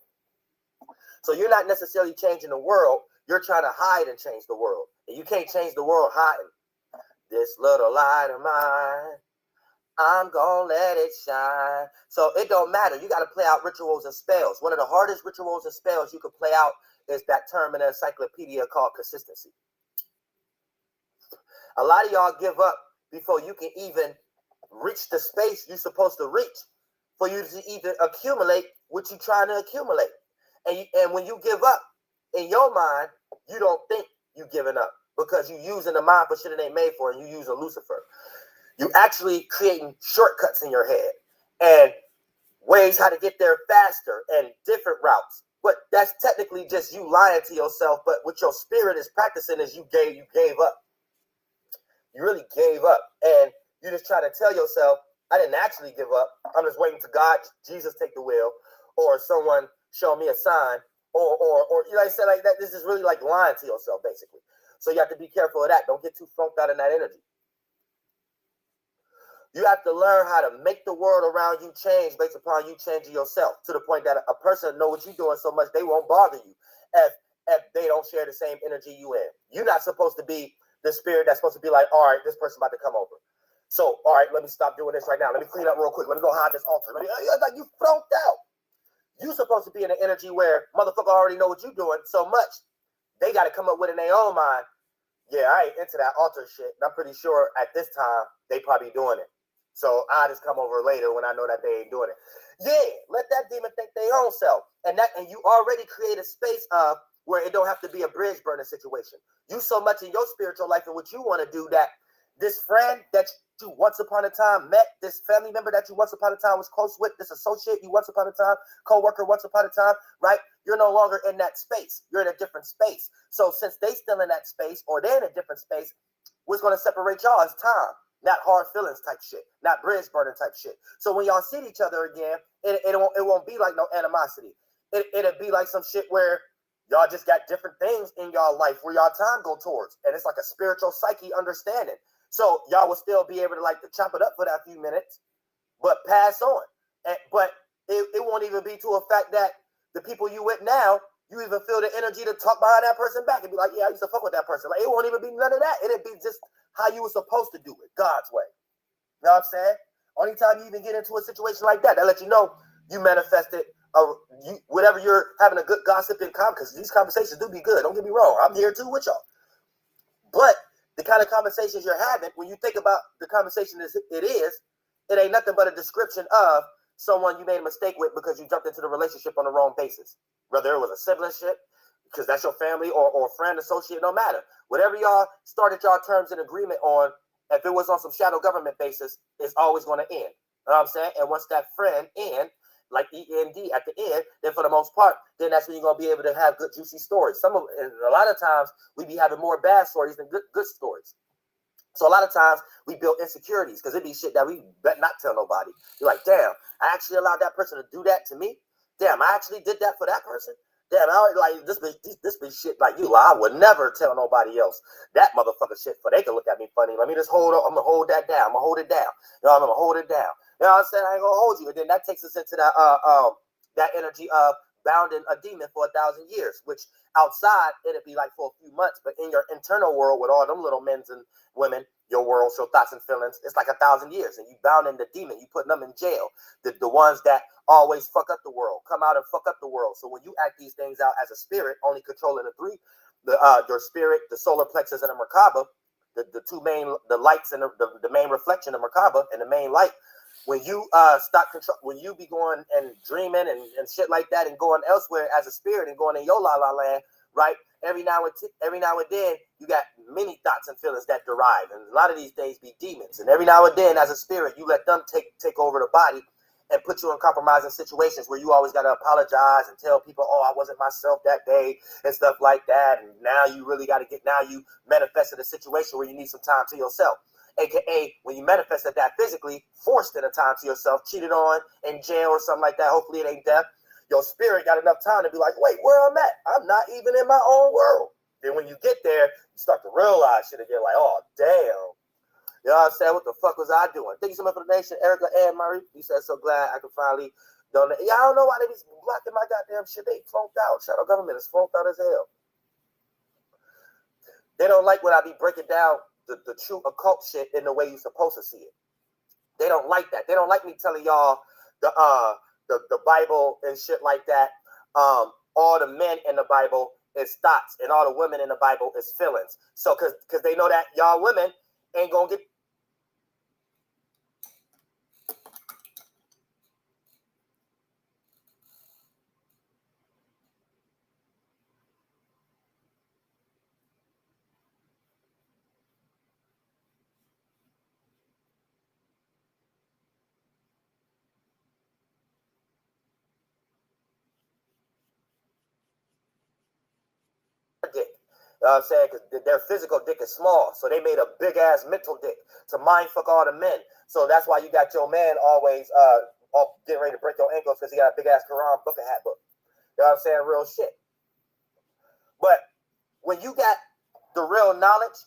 P: So you're not necessarily changing the world. You're trying to hide and change the world. And you can't change the world hiding. This little light of mine, I'm gonna let it shine. So it don't matter. You got to play out rituals and spells. One of the hardest rituals and spells you can play out is that term in the encyclopedia called consistency. A lot of y'all give up before you can even reach the space you're supposed to reach for you to even accumulate what you're trying to accumulate. And when you give up, in your mind, you don't think you're giving up, because you're using the mind for shit it ain't made for, and you're using Lucifer. You actually creating shortcuts in your head and ways how to get there faster and different routes. But that's technically just you lying to yourself. But what your spirit is practicing is you gave up. You really gave up. And you're just trying to tell yourself, I didn't actually give up. I'm just waiting to God, Jesus take the wheel, or someone show me a sign, or you know what I said, like that. This is really like lying to yourself, basically. So you have to be careful of that. Don't get too funked out in that energy. You have to learn how to make the world around you change based upon you changing yourself, to the point that a person know what you're doing so much they won't bother you if they don't share the same energy you in. You're not supposed to be the spirit that's supposed to be like, all right, this person's about to come over. So, all right, let me stop doing this right now. Let me clean up real quick. Let me go hide this altar. Like you funked out. You're supposed to be in an energy where motherfucker already know what you're doing so much. They got to come up with in their own mind, yeah, I ain't into that altar shit. And I'm pretty sure at this time, they probably doing it. So I just come over later when I know that they ain't doing it. Yeah, let that demon think their own self. And you already create a space of where it don't have to be a bridge burning situation. You so much in your spiritual life and what you want to do that this friend that you once upon a time met, this family member that you once upon a time was close with, this associate you once upon a time, co-worker once upon a time, right? You're no longer in that space. You're in a different space. So since they still in that space, or they're in a different space, what's going to separate y'all is time. Not hard feelings type shit, not bridge burning type shit. So when y'all see each other again, it won't be like no animosity. It'll be like some shit where y'all just got different things in y'all life where y'all time go towards. And it's like a spiritual psyche understanding. So y'all will still be able to like to chop it up for that few minutes, but pass on. But it won't even be to a fact that the people you with now, you even feel the energy to talk behind that person back and be like, yeah, I used to fuck with that person. Like, it won't even be none of that. It'll be just how you were supposed to do it, God's way. You know what I'm saying? Only time you even get into a situation like that, let you know you manifested whatever you're having a good gossip in because these conversations do be good. Don't get me wrong. I'm here too with y'all. But the kind of conversations you're having, when you think about the conversation it ain't nothing but a description of someone you made a mistake with because you jumped into the relationship on the wrong basis. Whether it was a siblingship, because that's your family, or friend, associate, no matter. Whatever y'all started y'all terms and agreement on, if it was on some shadow government basis, it's always going to end. You know what I'm saying? And once that friend end, like END at the end, then for the most part, then that's when you're gonna be able to have good juicy stories. A lot of times we be having more bad stories than good stories. So a lot of times we build insecurities because it be shit that we bet not tell nobody. You're like, damn, I actually allowed that person to do that to me. Damn, I actually did that for that person. Damn, like this bitch shit like you. I would never tell nobody else that motherfucker shit, for they can look at me funny. Let me just hold up. I'm gonna hold that down. I'm gonna hold it down. You know, I'm gonna hold it down. You know what I'm saying? I ain't gonna hold you. And then that takes us into that energy of bounding a demon for 1,000 years, which outside it'd be like for a few months, but in your internal world with all them little men's and women, your world, your thoughts and feelings, it's like 1,000 years, and you bounding the demon, you putting them in jail. The ones that always fuck up the world, come out and fuck up the world. So when you act these things out as a spirit, only controlling the three, your spirit, the solar plexus, and the Merkaba, the two main, the lights and the main reflection of Merkaba and the main light. When you stop control, when you be going and dreaming and shit like that, and going elsewhere as a spirit and going in your la la land, right? Every now and then you got many thoughts and feelings that derive, and a lot of these days be demons. And every now and then, as a spirit, you let them take over the body and put you in compromising situations where you always got to apologize and tell people, oh, I wasn't myself that day and stuff like that. And now you really got to now you manifested a situation where you need some time to yourself. AKA when you manifested that physically, forced in a time to yourself, cheated on, in jail or something like that. Hopefully it ain't death. Your spirit got enough time to be like, wait, where I'm at? I'm not even in my own world. Then when you get there, you start to realize shit again, like, oh, damn. You know what I'm saying? What the fuck was I doing? Thank you so much for the donation, Erica and Murray. He said, so glad I could finally donate. Yeah, I don't know why they be blocking my goddamn shit. They flunked out. Shadow government is flunked out as hell. They don't like when I be breaking down the true occult shit in the way you're supposed to see it. They don't like that. They don't like me telling y'all the Bible and shit like that. All the men in the Bible is thoughts, and all the women in the Bible is feelings. So because they know that y'all women ain't gonna get. Dick. You know what I'm saying? Because their physical dick is small. So they made a big ass mental dick to mind fuck all the men. So that's why you got your man always getting ready to break your ankles because he got a big ass Quran book and hat book. You know what I'm saying? Real shit. But when you got the real knowledge,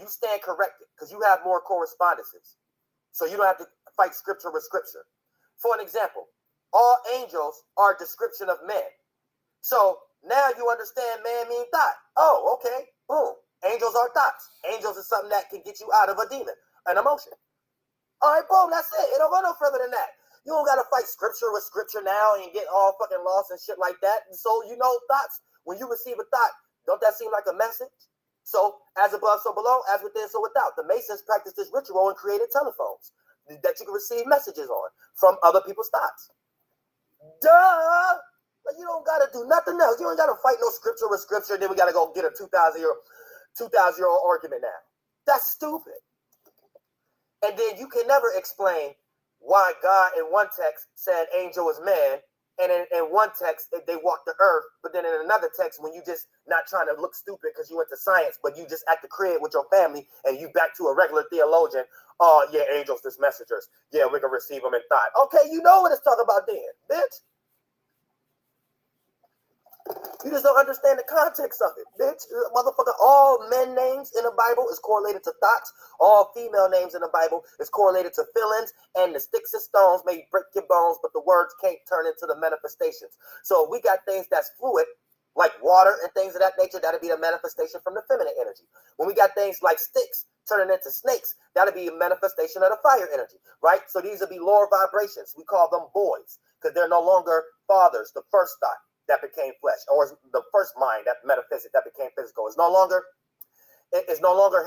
P: you stand corrected because you have more correspondences. So you don't have to fight scripture with scripture. For an example, all angels are a description of men. So now you understand man mean thought. Oh, okay. Boom. Angels are thoughts. Angels is something that can get you out of a demon, an emotion. All right, boom, that's it. It don't go no further than that. You don't got to fight scripture with scripture now and get all fucking lost and shit like that. And so, you know, thoughts, when you receive a thought, don't that seem like a message? So, as above, so below, as within, so without. The Masons practiced this ritual and created telephones that you can receive messages on from other people's thoughts. Duh! But you don't got to do nothing else. You don't got to fight no scripture with scripture, and then we got to go get a 2,000-year-old argument now. That's stupid. And then you can never explain why God in one text said angel is man, and in one text they walk the earth, but then in another text when you just not trying to look stupid because you went to science, but you just at the crib with your family and you back to a regular theologian. Oh, yeah, angels, this messengers. Yeah, we can receive them in thought. Okay, you know what it's talking about then, bitch. You just don't understand the context of it, bitch. Motherfucker, all men names in the Bible is correlated to thoughts. All female names in the Bible is correlated to feelings. And the sticks and stones may break your bones, but the words can't turn into the manifestations. So we got things that's fluid, like water and things of that nature. That'll be a manifestation from the feminine energy. When we got things like sticks turning into snakes, that'll be a manifestation of the fire energy, right? So these will be lower vibrations. We call them boys because they're no longer fathers, the first thought that became flesh, or the first mind, that metaphysic that became physical. It's no longer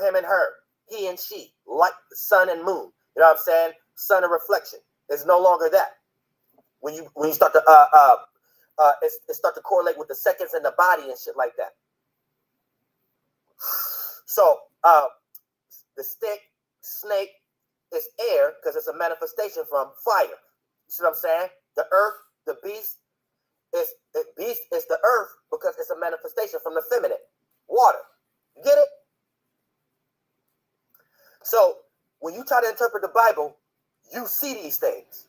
P: him and her, he and she, like the sun and moon. You know what I'm saying? Sun and reflection. It's no longer that. When you start to it start to correlate with the seconds in the body and shit like that. So the stick, snake is air because it's a manifestation from fire. see what I'm saying? The earth, the beast is the earth because it's a manifestation from the feminine. Water. You get it? So when you try to interpret the Bible, you see these things.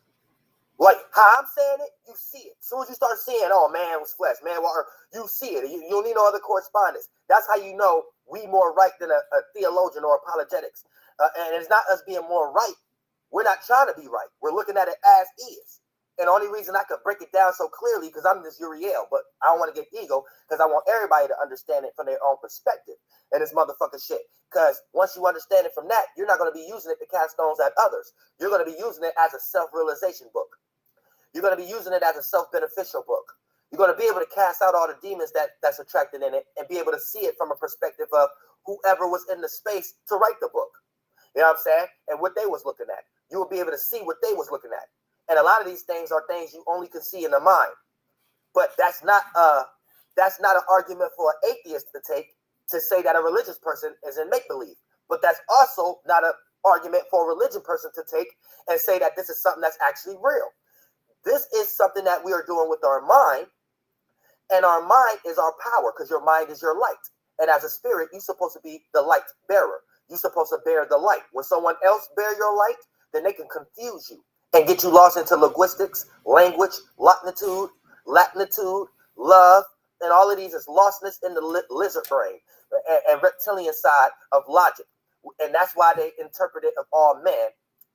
P: Like how I'm saying it, you see it. As soon as you start seeing, oh, man was flesh, man water, you see it. You don't need no other correspondence. That's how you know we more right than a theologian or apologetics. And it's not us being more right. We're not trying to be right. We're looking at it as is. And the only reason I could break it down so clearly because I'm just Uriel, but I don't want to get ego because I want everybody to understand it from their own perspective and this motherfucking shit. Because once you understand it from that, you're not going to be using it to cast stones at others. You're going to be using it as a self-realization book. You're going to be using it as a self-beneficial book. You're going to be able to cast out all the demons that's attracted in it and be able to see it from a perspective of whoever was in the space to write the book. You know what I'm saying? And what they was looking at. You will be able to see what they was looking at. And a lot of these things are things you only can see in the mind. But that's not an argument for an atheist to take to say that a religious person is in make-believe. But that's also not an argument for a religion person to take and say that this is something that's actually real. This is something that we are doing with our mind, and our mind is our power because your mind is your light. And as a spirit, you're supposed to be the light bearer. You're supposed to bear the light. When someone else bear your light, then they can confuse you and get you lost into linguistics, language, latitude, love, and all of these is lostness in the lizard brain and reptilian side of logic. And that's why they interpret it of all men,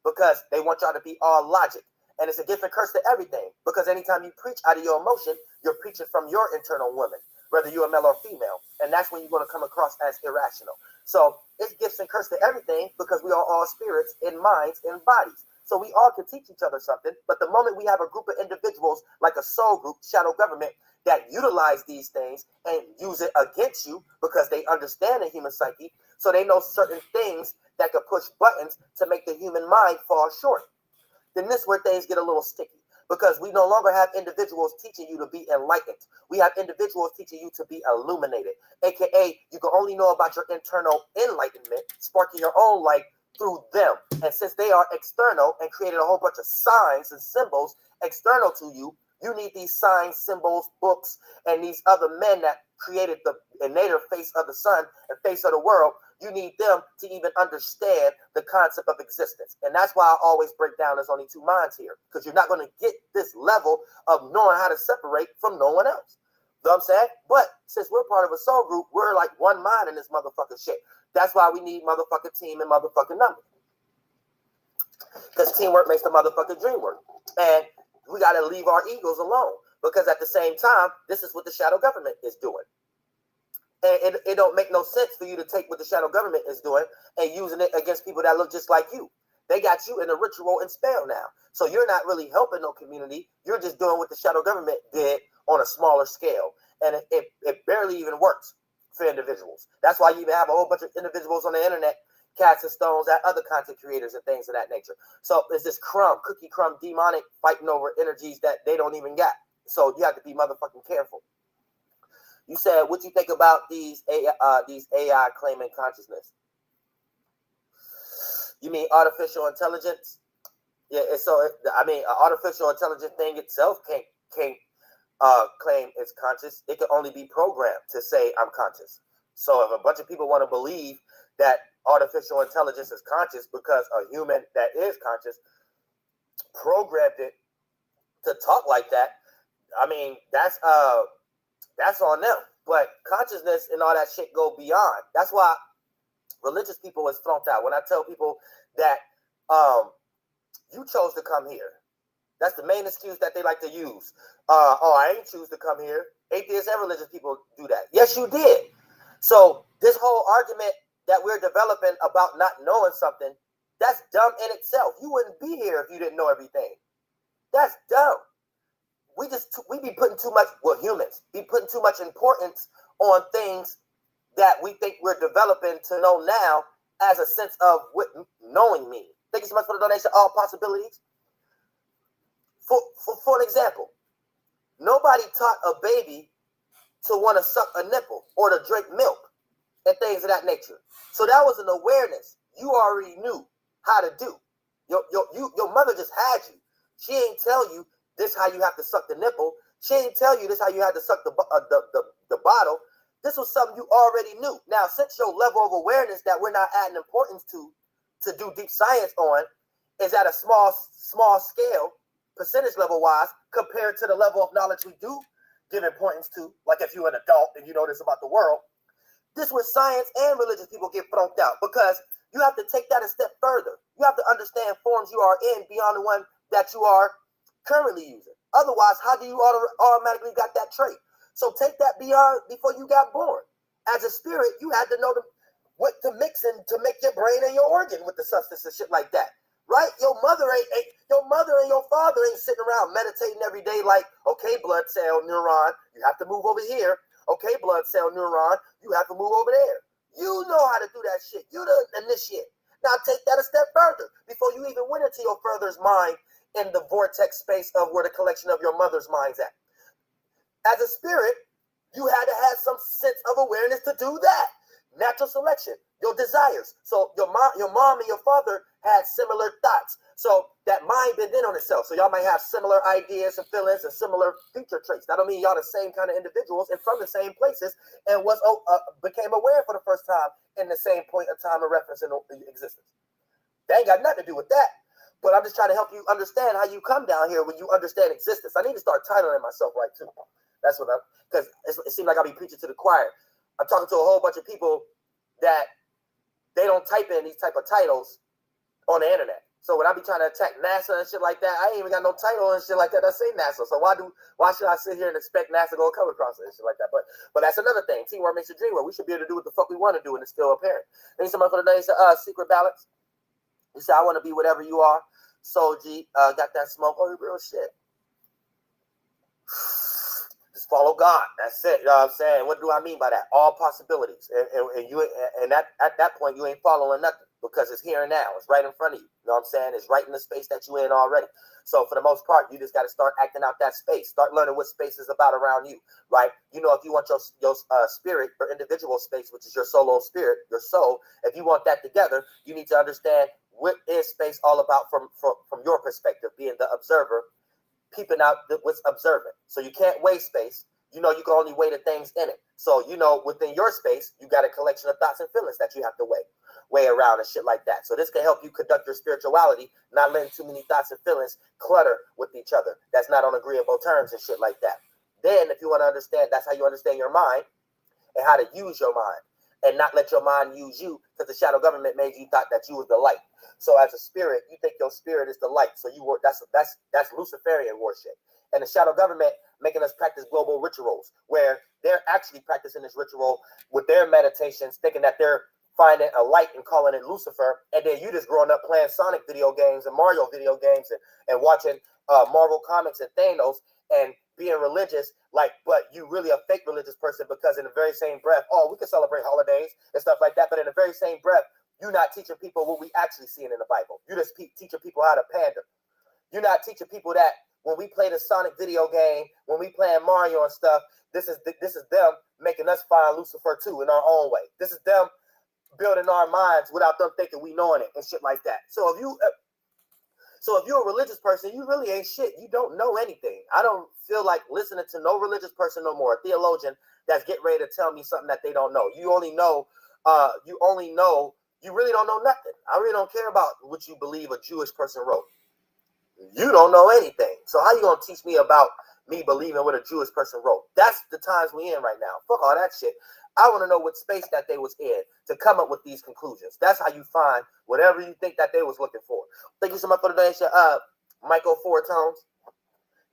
P: because they want y'all to be all logic. And it's a gift and curse to everything, because anytime you preach out of your emotion, you're preaching from your internal woman, whether you're a male or female. And that's when you're going to come across as irrational. So it's gifts and curse to everything, because we are all spirits in minds and bodies. So we all can teach each other something. But the moment we have a group of individuals like a soul group, shadow government, that utilize these things and use it against you because they understand the human psyche, so they know certain things that could push buttons to make the human mind fall short, then this is where things get a little sticky, because we no longer have individuals teaching you to be enlightened. We have individuals teaching you to be illuminated, aka you can only know about your internal enlightenment, sparking your own light through them. And since they are external and created a whole bunch of signs and symbols external to you, you need these signs, symbols, books, and these other men that created the innator face of the sun and face of the world. You need them to even understand the concept of existence. And that's why I always break down there's only two minds here, because you're not going to get this level of knowing how to separate from no one else. You know what I'm saying? But since we're part of a soul group, we're like one mind in this motherfucking shit. That's why we need motherfucking team and motherfucking numbers. Because teamwork makes the motherfucking dream work. And we got to leave our egos alone, because at the same time, this is what the shadow government is doing. And it don't make no sense for you to take what the shadow government is doing and using it against people that look just like you. They got you in a ritual and spell now. So you're not really helping no community. You're just doing what the shadow government did on a smaller scale. And it barely even works for individuals. That's why you even have a whole bunch of individuals on the internet casting stones at other content creators and things of that nature. So it's this cookie crumb demonic fighting over energies that they don't even got. So you have to be motherfucking careful. You said, what you think about these AI claiming consciousness? You mean artificial intelligence? Yeah. An artificial intelligence thing itself can't claim it's conscious. It can only be programmed to say I'm conscious. So if a bunch of people want to believe that artificial intelligence is conscious because a human that is conscious programmed it to talk like that, I mean, that's on them. But consciousness and all that shit go beyond. That's why religious people is thrown out. When I tell people that you chose to come here, that's the main excuse that they like to use. I ain't choose to come here. Atheists and religious people do that. Yes, you did. So this whole argument that we're developing about not knowing something, that's dumb in itself. You wouldn't be here if you didn't know everything. That's dumb. We be putting too much, humans be putting too much importance on things that we think we're developing to know now as a sense of what knowing means. Thank you so much for the donation. All possibilities. For an example, nobody taught a baby to want to suck a nipple or to drink milk and things of that nature. So that was an awareness you already knew how to do. Your mother just had you. She ain't tell you this how you have to suck the nipple. She ain't tell you this how you have to suck the bottle. This was something you already knew. Now, since your level of awareness that we're not adding importance to do deep science on is at a small scale, percentage level wise, compared to the level of knowledge we do give importance to, like if you're an adult and you know this about the world, this where science and religious people get thrown out, because you have to take that a step further. You have to understand forms you are in beyond the one that you are currently using. Otherwise, how do you automatically got that trait? So take that beyond before you got born. As a spirit, you had to know what to mix in to make your brain and your organ with the substance and shit like that. Right? Your mother and your father ain't sitting around meditating every day like, okay, blood cell neuron, you have to move over here. Okay, blood cell neuron, you have to move over there. You know how to do that shit. You the initiate. Now take that a step further before you even went into your further's mind in the vortex space of where the collection of your mother's mind's at. As a spirit, you had to have some sense of awareness to do that. Natural selection, your desires. So your mom and your father had similar thoughts. So that mind been in on itself. So y'all might have similar ideas and feelings and similar future traits. That don't mean y'all the same kind of individuals and from the same places and became aware for the first time in the same point of time and reference in existence. They ain't got nothing to do with that. But I'm just trying to help you understand how you come down here when you understand existence. I need to start titling myself right too. That's what because it seems like I'll be preaching to the choir. I'm talking to a whole bunch of people that they don't type in these type of titles on the internet. So when I be trying to attack NASA and shit like that, I ain't even got no title and shit like that say NASA. So why should I sit here and expect NASA to go come across it and shit like that? But that's another thing. Teamwork makes the dream work. We should be able to do what the fuck we want to do and it's still apparent. Then somebody for the day said, secret balance. He said, I want to be whatever you are. Soul G, got that smoke. Oh, real shit. Just follow God. That's it. You know what I'm saying? What do I mean by that? All possibilities. And at that point, you ain't following nothing because it's here and now. It's right in front of you. You know what I'm saying? It's right in the space that you're in already. So for the most part, you just got to start acting out that space. Start learning what space is about around you, right? You know, if you want your spirit, your individual space, which is your solo spirit, your soul, if you want that together, you need to understand what is space all about from your perspective, being the observer, peeping out what's observant. So you can't weigh space. You know, you can only weigh the things in it. So, you know, within your space, you got a collection of thoughts and feelings that you have to weigh around and shit like that. So this can help you conduct your spirituality, not letting too many thoughts and feelings clutter with each other. That's not on agreeable terms and shit like that. Then if you want to understand, that's how you understand your mind and how to use your mind and not let your mind use you, because the shadow government made you thought that you was the light. So as a spirit, you think your spirit is the light. So you were that's Luciferian worship. And the shadow government making us practice global rituals where they're actually practicing this ritual with their meditations, thinking that they're finding a light and calling it Lucifer. And then you just growing up playing Sonic video games and Mario video games and watching Marvel comics and Thanos and being religious, but you really a fake religious person, because in the very same breath, we can celebrate holidays and stuff like that, but in the very same breath, you're not teaching people what we actually seeing in the Bible. You're just teaching people how to pander. You're not teaching people that when we play the Sonic video game, when we playing Mario and stuff, this is them making us find Lucifer too in our own way. This is them building our minds without them thinking we knowing it and shit like that. So if you're a religious person, you really ain't shit. You don't know anything. I don't feel like listening to no religious person no more, a theologian that's getting ready to tell me something that they don't know. You really don't know nothing. I really don't care about what you believe a Jewish person wrote. You don't know anything. So how you gonna teach me about me believing what a Jewish person wrote? That's the times we in right now. Fuck all that shit. I want to know what space that they was in to come up with these conclusions. That's how you find whatever you think that they was looking for. Thank you so much for the donation, Michael 4 Tones.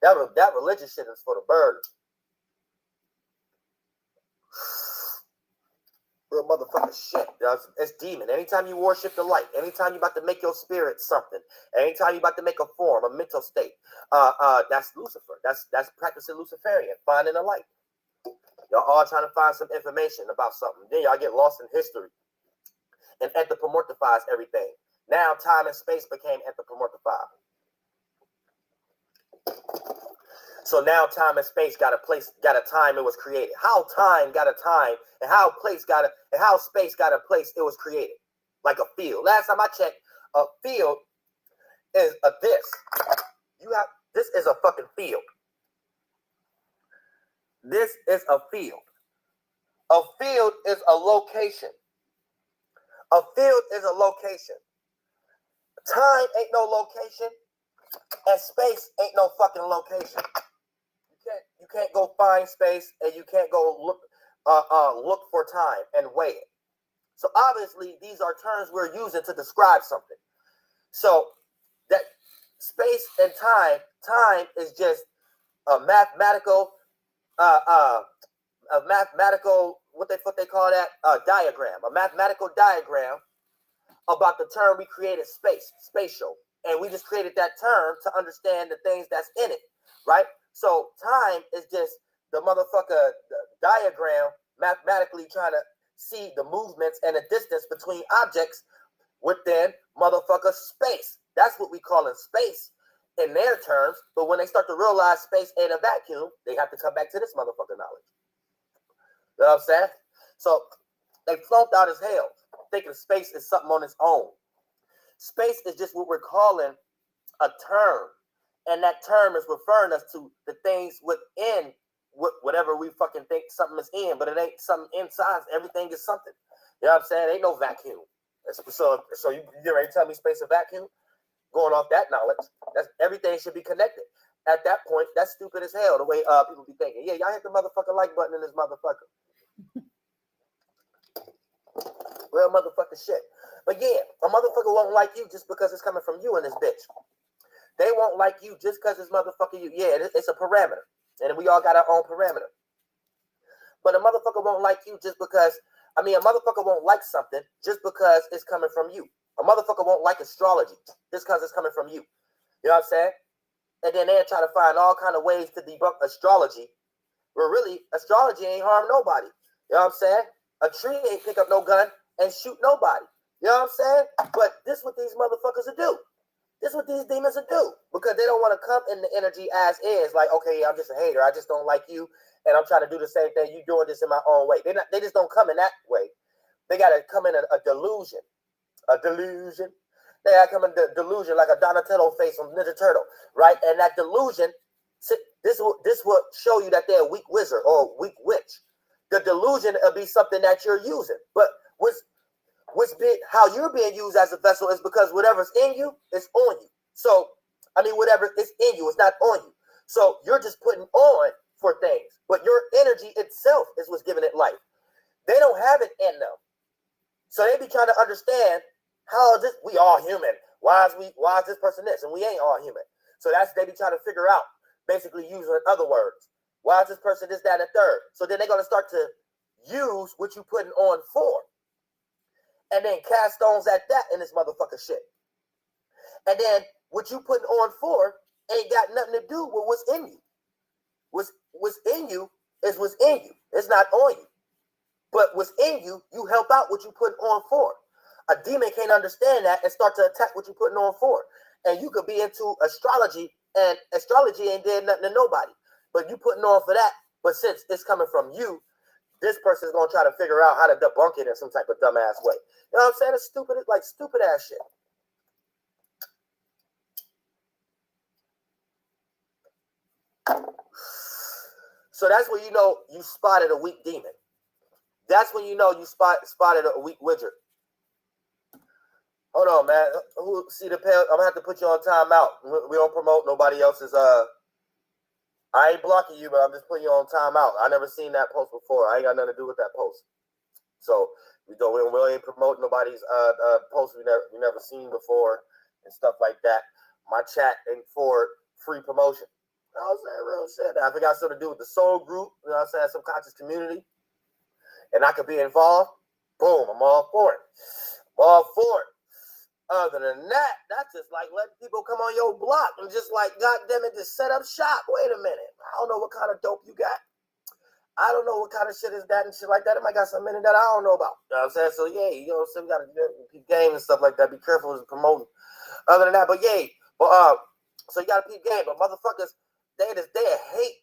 P: That religious shit is for the birds. Real motherfucking shit. It's demon. Anytime you worship the light, anytime you about to make your spirit something, anytime you about to make a form, a mental state, that's Lucifer. That's practicing Luciferian, finding the light. Y'all all trying to find some information about something. Then y'all get lost in history and anthropomorphize everything. Now time and space became anthropomorphized. So now time and space got a place, got a time it was created. How time got a time and how space got a place it was created. Like a field. Last time I checked, a field is a this. this is a fucking field. This is a field. A field is a location. A field is a location. Time ain't no location, and space ain't no fucking location. You can't go find space, and you can't go look for time and weigh it. So obviously, these are terms we're using to describe something. So that space and time is just a mathematical, what they call that, diagram, a mathematical diagram about the term we created, spatial, and we just created that term to understand the things that's in it, right? So time is just the motherfucker diagram mathematically trying to see the movements and the distance between objects within motherfucker space. That's what we call in space in their terms. But when they start to realize space ain't a vacuum, they have to come back to this motherfucker knowledge. You know what I'm saying? So they flunked out as hell, thinking space is something on its own. Space is just what we're calling a term. And that term is referring us to the things within whatever we fucking think something is in, but it ain't something inside. Everything is something. You know what I'm saying? Ain't no vacuum. So you ready to tell me space a vacuum? Going off that knowledge, that's everything should be connected. At that point, that's stupid as hell, the way people be thinking. Yeah, y'all hit the motherfucking like button in this motherfucker. Real motherfucker shit. But yeah, a motherfucker won't like you just because it's coming from you in this bitch. They won't like you just because it's motherfucking you. Yeah, it's a parameter. And we all got our own parameter. But a motherfucker won't like you just because, a motherfucker won't like something just because it's coming from you. A motherfucker won't like astrology just because it's coming from you. You know what I'm saying? And then they'll try to find all kind of ways to debunk astrology. But really, astrology ain't harm nobody. You know what I'm saying? A tree ain't pick up no gun and shoot nobody. You know what I'm saying? But this what these motherfuckers will do. This is what these demons will do. Because they don't want to come in the energy as is. Like, okay, I'm just a hater. I just don't like you. And I'm trying to do the same thing. You doing this in my own way. They just don't come in that way. They got to come in a delusion. A delusion. They got to come in a delusion like a Donatello face on Ninja Turtle. Right? And that delusion, this will show you that they're a weak wizard or a weak witch. The delusion will be something that you're using. But how you're being used as a vessel is because whatever's in you is on you. So, whatever is in you is not on you. So you're just putting on for things. But your energy itself is what's giving it life. They don't have it in them. So they be trying to understand how this, we all human. Why is this person this? And we ain't all human. So they be trying to figure out, basically using other words. Why is this person this, that, and the third? So then they're going to start to use what you're putting on for. And then cast stones at that in this motherfucker shit. And then what you putting on for ain't got nothing to do with what's in you. What's in you is what's in you. It's not on you. But what's in you, you help out what you putting on for. A demon can't understand that and start to attack what you're putting on for. And you could be into astrology, and astrology ain't did nothing to nobody. But you putting on for that. But since it's coming from you, this person is going to try to figure out how to debunk it in some type of dumbass way. You know what I'm saying? It's stupid. It's like stupid ass shit. So that's when you know you spotted a weak demon. That's when you know you spotted a weak wizard. Hold on, man. Who see the pale? I'm gonna have to put you on timeout. We don't promote nobody else's. I ain't blocking you, but I'm just putting you on timeout. I never seen that post before. I ain't got nothing to do with that post. So we ain't promote nobody's posts we never seen before and stuff like that. My chat ain't for free promotion. You know what I'm saying? Real shit. If it got something to do with the soul group, you know what I'm saying, subconscious community, and I could be involved, boom, I'm all for it. All for it. Other than that, that's just like letting people come on your block and just like, goddamn it, just set up shop. Wait a minute. I don't know what kind of dope you got. I don't know what kind of shit is that and shit like that. It might got something in it that I don't know about. You know what I'm saying? So, yeah, you know what I'm saying? We got to peep game and stuff like that. Be careful with promoting. Other than that, but yeah. But, so you got to peep game. But motherfuckers, they hate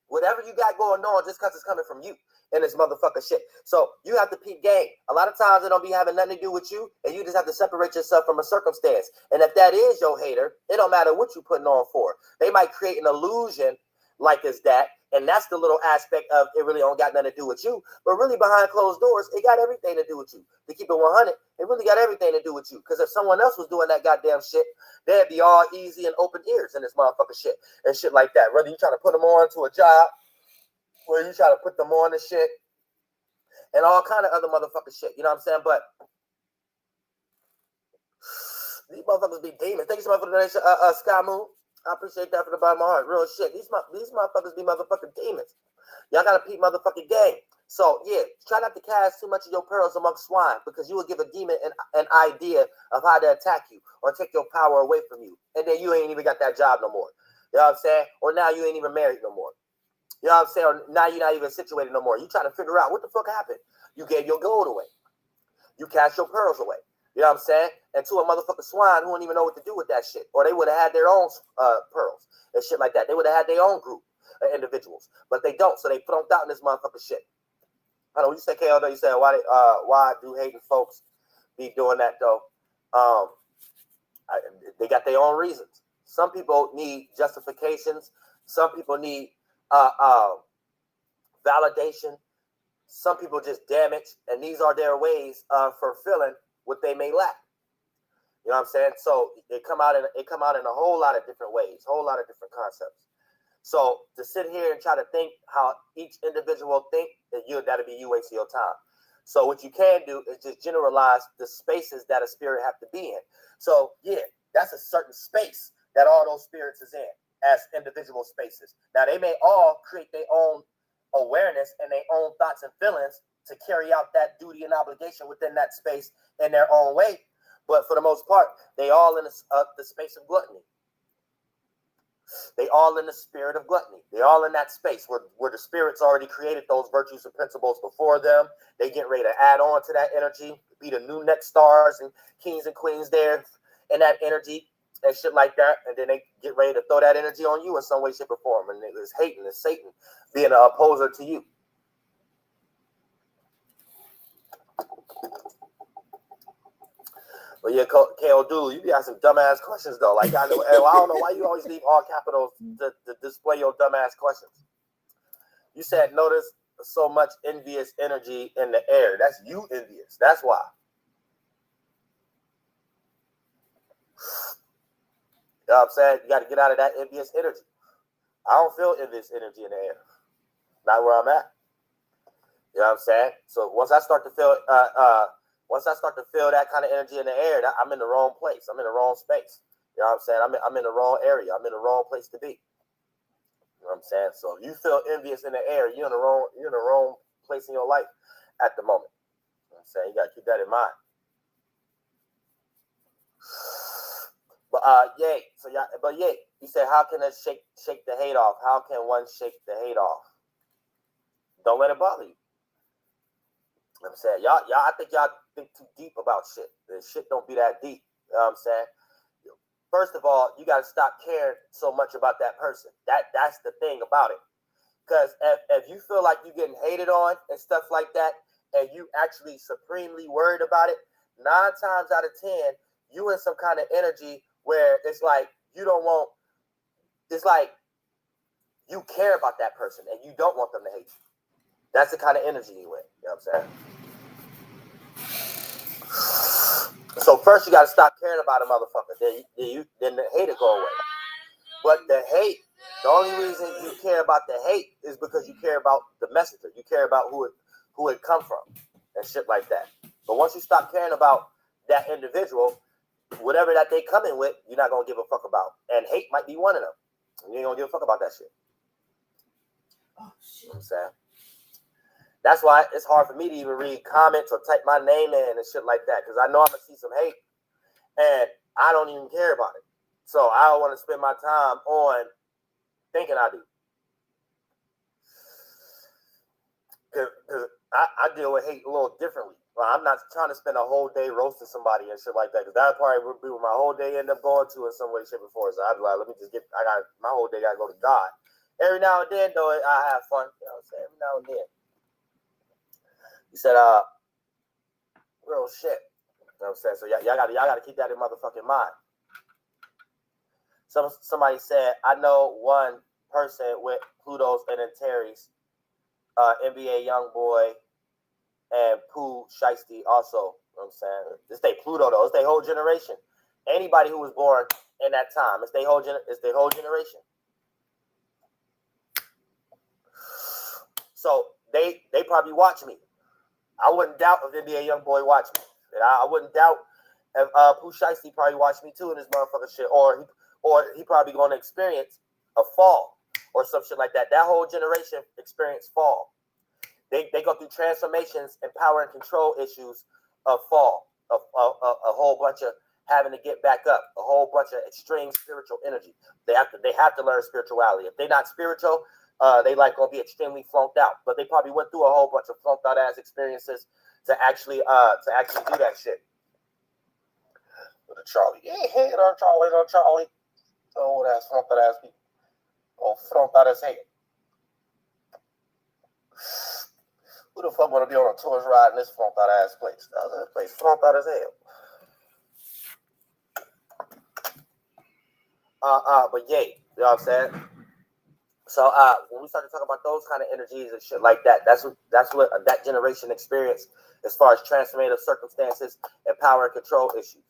P: whatever you got going on just because it's coming from you. in this motherfucker shit. So you have to peep game. A lot of times it don't be having nothing to do with you, and you just have to separate yourself from a circumstance. And if that is your hater, it don't matter what you putting on for. They might create an illusion like it's that, and that's the little aspect of it really don't got nothing to do with you. But really behind closed doors, it got everything to do with you. To keep it 100, it really got everything to do with you. Because if someone else was doing that goddamn shit, they'd be all easy and open ears in this motherfucker shit and shit like that. Whether you trying to put them on to a job, where you try to put them on and shit, and all kind of other motherfucker shit. You know what I'm saying? But these motherfuckers be demons. Thank you so much for the donation, Sky Moon. I appreciate that from the bottom of my heart. Real shit. These motherfuckers be motherfucking demons. Y'all gotta peep motherfucking game. So yeah, try not to cast too much of your pearls amongst swine, because you will give a demon an idea of how to attack you or take your power away from you, and then you ain't even got that job no more. You know what I'm saying? Or now you ain't even married no more. You know what I'm saying? Or now you're not even situated no more. You trying to figure out what the fuck happened. You gave your gold away. You cast your pearls away. You know what I'm saying? And to a motherfucking swine who don't even know what to do with that shit. Or they would have had their own pearls and shit like that. They would have had their own group of individuals. But they don't. So they flunked out in this motherfucking shit. I know you say KO, you said why do hating folks be doing that though? They got their own reasons. Some people need justifications. Some people need validation. Some people just damage, and these are their ways of fulfilling what they may lack. You know what I'm saying? So it come out in a whole lot of different ways, whole lot of different concepts. So to sit here and try to think how each individual think, that'll be you wasting your time. So what you can do is just generalize the spaces that a spirit have to be in. So yeah, that's a certain space that all those spirits is in as individual spaces. Now they may all create their own awareness and their own thoughts and feelings to carry out that duty and obligation within that space in their own way. But for the most part, they all in the space of gluttony. They all in the spirit of gluttony. They all in that space where the spirits already created those virtues and principles before them. They get ready to add on to that energy, be the new next stars and kings and queens there in that energy and shit like that. And then they get ready to throw that energy on you in some way, shape, or form. And it's hating, it's Satan being an opposer to you. But yeah, KO Doodle, you got some dumbass questions though. Like I don't know why you always leave all capitals to display your dumbass questions. You said notice so much envious energy in the air. That's you envious. That's why. You know what I'm saying? You got to get out of that envious energy. I don't feel envious energy in the air. Not where I'm at. You know what I'm saying? So once I start to feel that kind of energy in the air, I'm in the wrong place. I'm in the wrong space. You know what I'm saying? I'm in the wrong area. I'm in the wrong place to be. You know what I'm saying? So if you feel envious in the air, you're in the wrong place in your life at the moment. You know what I'm saying? You got to keep that in mind. But you said, how can it shake the hate off? How can one shake the hate off? Don't let it bother you. You know what I'm saying? Y'all, I think y'all think too deep about shit. The shit don't be that deep. You know what I'm saying? First of all, you got to stop caring so much about that person. That's the thing about it. Because if you feel like you're getting hated on and stuff like that, and you actually supremely worried about it, 9 times out of 10, you in some kind of energy where it's like it's like you care about that person and you don't want them to hate you. That's the kind of energy you in. You know what I'm saying? So first you got to stop caring about a motherfucker. Then the hate will go away. But the only reason you care about the hate is because you care about the messenger. You care about who it come from and shit like that. But once you stop caring about that individual, whatever that they come in with, you're not going to give a fuck about. And hate might be one of them. You ain't going to give a fuck about that shit. Oh, shit. You know what I'm saying? That's why it's hard for me to even read comments or type my name in and shit like that. Because I know I'm going to see some hate. And I don't even care about it. So I don't want to spend my time on thinking I do. Because I deal with hate a little differently. Well, I'm not trying to spend a whole day roasting somebody and shit like that. Because that probably would be what my whole day end up going to in some way, shape, or form. So I'd be like, my whole day got to go to God. Every now and then, though, I have fun. You know what I'm saying? Every now and then. He said, real shit. You know what I'm saying? So y'all gotta keep that in motherfucking mind. Somebody said, I know one person with Pluto's and then Terry's, NBA Youngboy and Pooh Shiesty also. You know what I'm saying? It's they Pluto though. It's their whole generation. Anybody who was born in that time, it's their whole generation. So they probably watch me. I wouldn't doubt if NBA Youngboy watched me. And I wouldn't doubt if Pooh Shiesty probably watched me too in this motherfucking shit. Or he probably going to experience a fall or some shit like that. That whole generation experienced fall. They go through transformations and power and control issues of fall, a whole bunch of having to get back up, a whole bunch of extreme spiritual energy. They have to learn spirituality. If they're not spiritual, they like gonna be extremely flunked out. But they probably went through a whole bunch of flunked out ass experiences to actually do that shit. With a Charlie, yeah, hey, Charlie, old ass flunked out ass people, old flunked out as head. Who the fuck want to be on a tourist ride in this flunked out ass place? That place flunked out as hell. But yay, you know what I'm saying? So when we start to talk about those kind of energies and shit like that, that's what that generation experienced as far as transformative circumstances and power and control issues.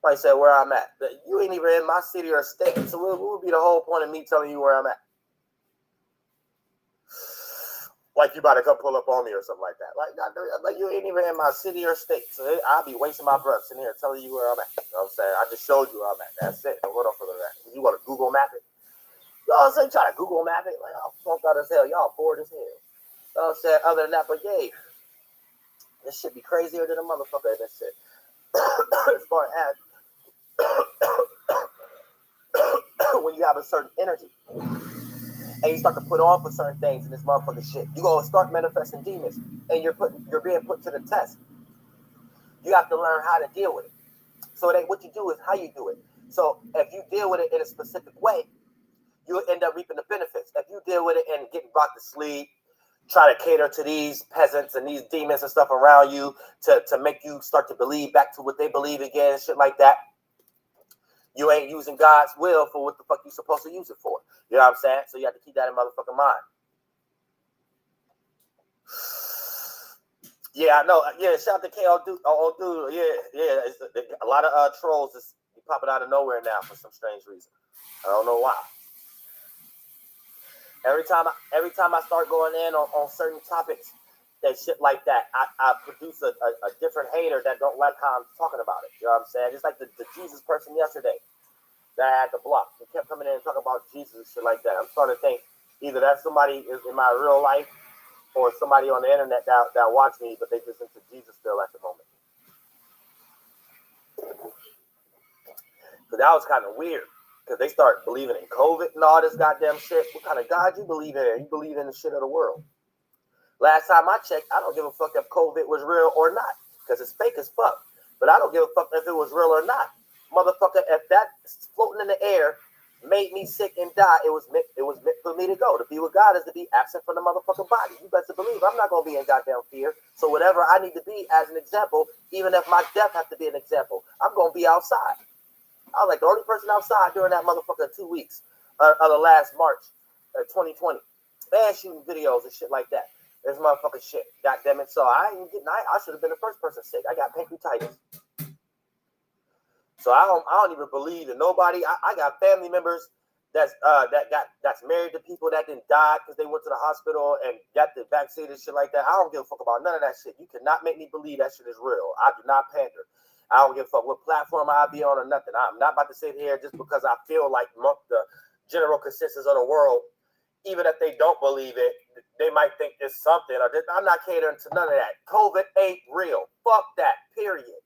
P: Somebody said where I'm at. You ain't even in my city or state, so what would be the whole point of me telling you where I'm at? Like you about to come pull up on me or something like that. Like you ain't even in my city or state, so I'll be wasting my breath sitting here telling you where I'm at. You know what I'm saying? I just showed you where I'm at. That's it. What else for that? You want to Google map it? Y'all say try to Google map it? Like, I'm fucked out as hell. Y'all bored as hell. You know what I'm saying? Other than that, but yay. This shit be crazier than a motherfucker in this shit. As far as when you have a certain energy and you start to put on for certain things in this motherfucking shit, you gonna start manifesting demons and you're being put to the test. You have to learn how to deal with it. So it ain't what you do, is how you do it. So if you deal with it in a specific way, you'll end up reaping the benefits. If you deal with it and getting rocked to sleep, try to cater to these peasants and these demons and stuff around you to make you start to believe back to what they believe again and shit like that, you ain't using God's will for what the fuck you supposed to use it for. You know what I'm saying? So you have to keep that in motherfucking mind. Yeah, I know. Yeah, shout out to KO Dude. Oh, dude. Yeah. It's a lot of trolls is popping out of nowhere now for some strange reason. I don't know why. Every time I start going in on certain topics, that shit like that, I produce a different hater that don't like how I'm talking about it. You know what I'm saying? Just like the Jesus person yesterday that I had to block. He kept coming in and talking about Jesus and shit like that. I'm starting to think either that's somebody in my real life or somebody on the internet that watch me, but they just into Jesus still at the moment. So that was kind of weird. Because they start believing in COVID and all this goddamn shit. What kind of God you believe in? You believe in the shit of the world. Last time I checked, I don't give a fuck if COVID was real or not. Because it's fake as fuck. But I don't give a fuck if it was real or not. Motherfucker, if that floating in the air made me sick and die, it was meant for me to go. To be with God is to be absent from the motherfucking body. You better believe I'm not going to be in goddamn fear. So whatever I need to be as an example, even if my death has to be an example, I'm going to be outside. I was like the only person outside during that motherfucker 2 weeks of the last March 2020. And shooting videos and shit like that. This motherfucking shit. God damn it. So I should have been the first person sick. I got pancreatitis. So I don't even believe in nobody. I got family members that's married to people that didn't die because they went to the hospital and got the vaccine and shit like that. I don't give a fuck about none of that shit. You cannot make me believe that shit is real. I do not pander. I don't give a fuck what platform I be on or nothing. I'm not about to sit here just because I feel like the general consensus of the world, even if they don't believe it, they might think it's something. I'm not catering to none of that. COVID ain't real. Fuck that, period.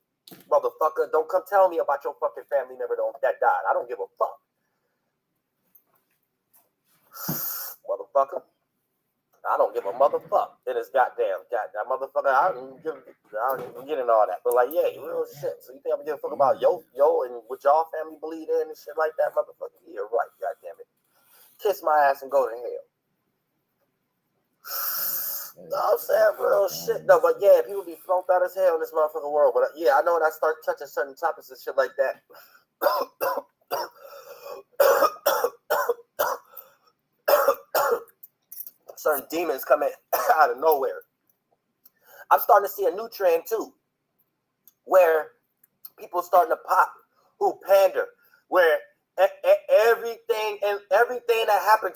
P: Motherfucker, don't come tell me about your fucking family member that died. I don't give a fuck. Motherfucker. I don't give a motherfucker. It is goddamn motherfucker. I don't even get in all that. But like, yeah, real shit. So you think I'm gonna give a fuck about yo and what y'all family believe in and shit like that, motherfucker? Yeah, right, goddamn it. Kiss my ass and go to hell. I'm saying real shit. No, but yeah, people be flunked out as hell in this motherfucking world. But yeah, I know when I start touching certain topics and shit like that. Certain demons coming out of nowhere. I'm starting to see a new trend too, where people starting to pop who pander, where everything that happened to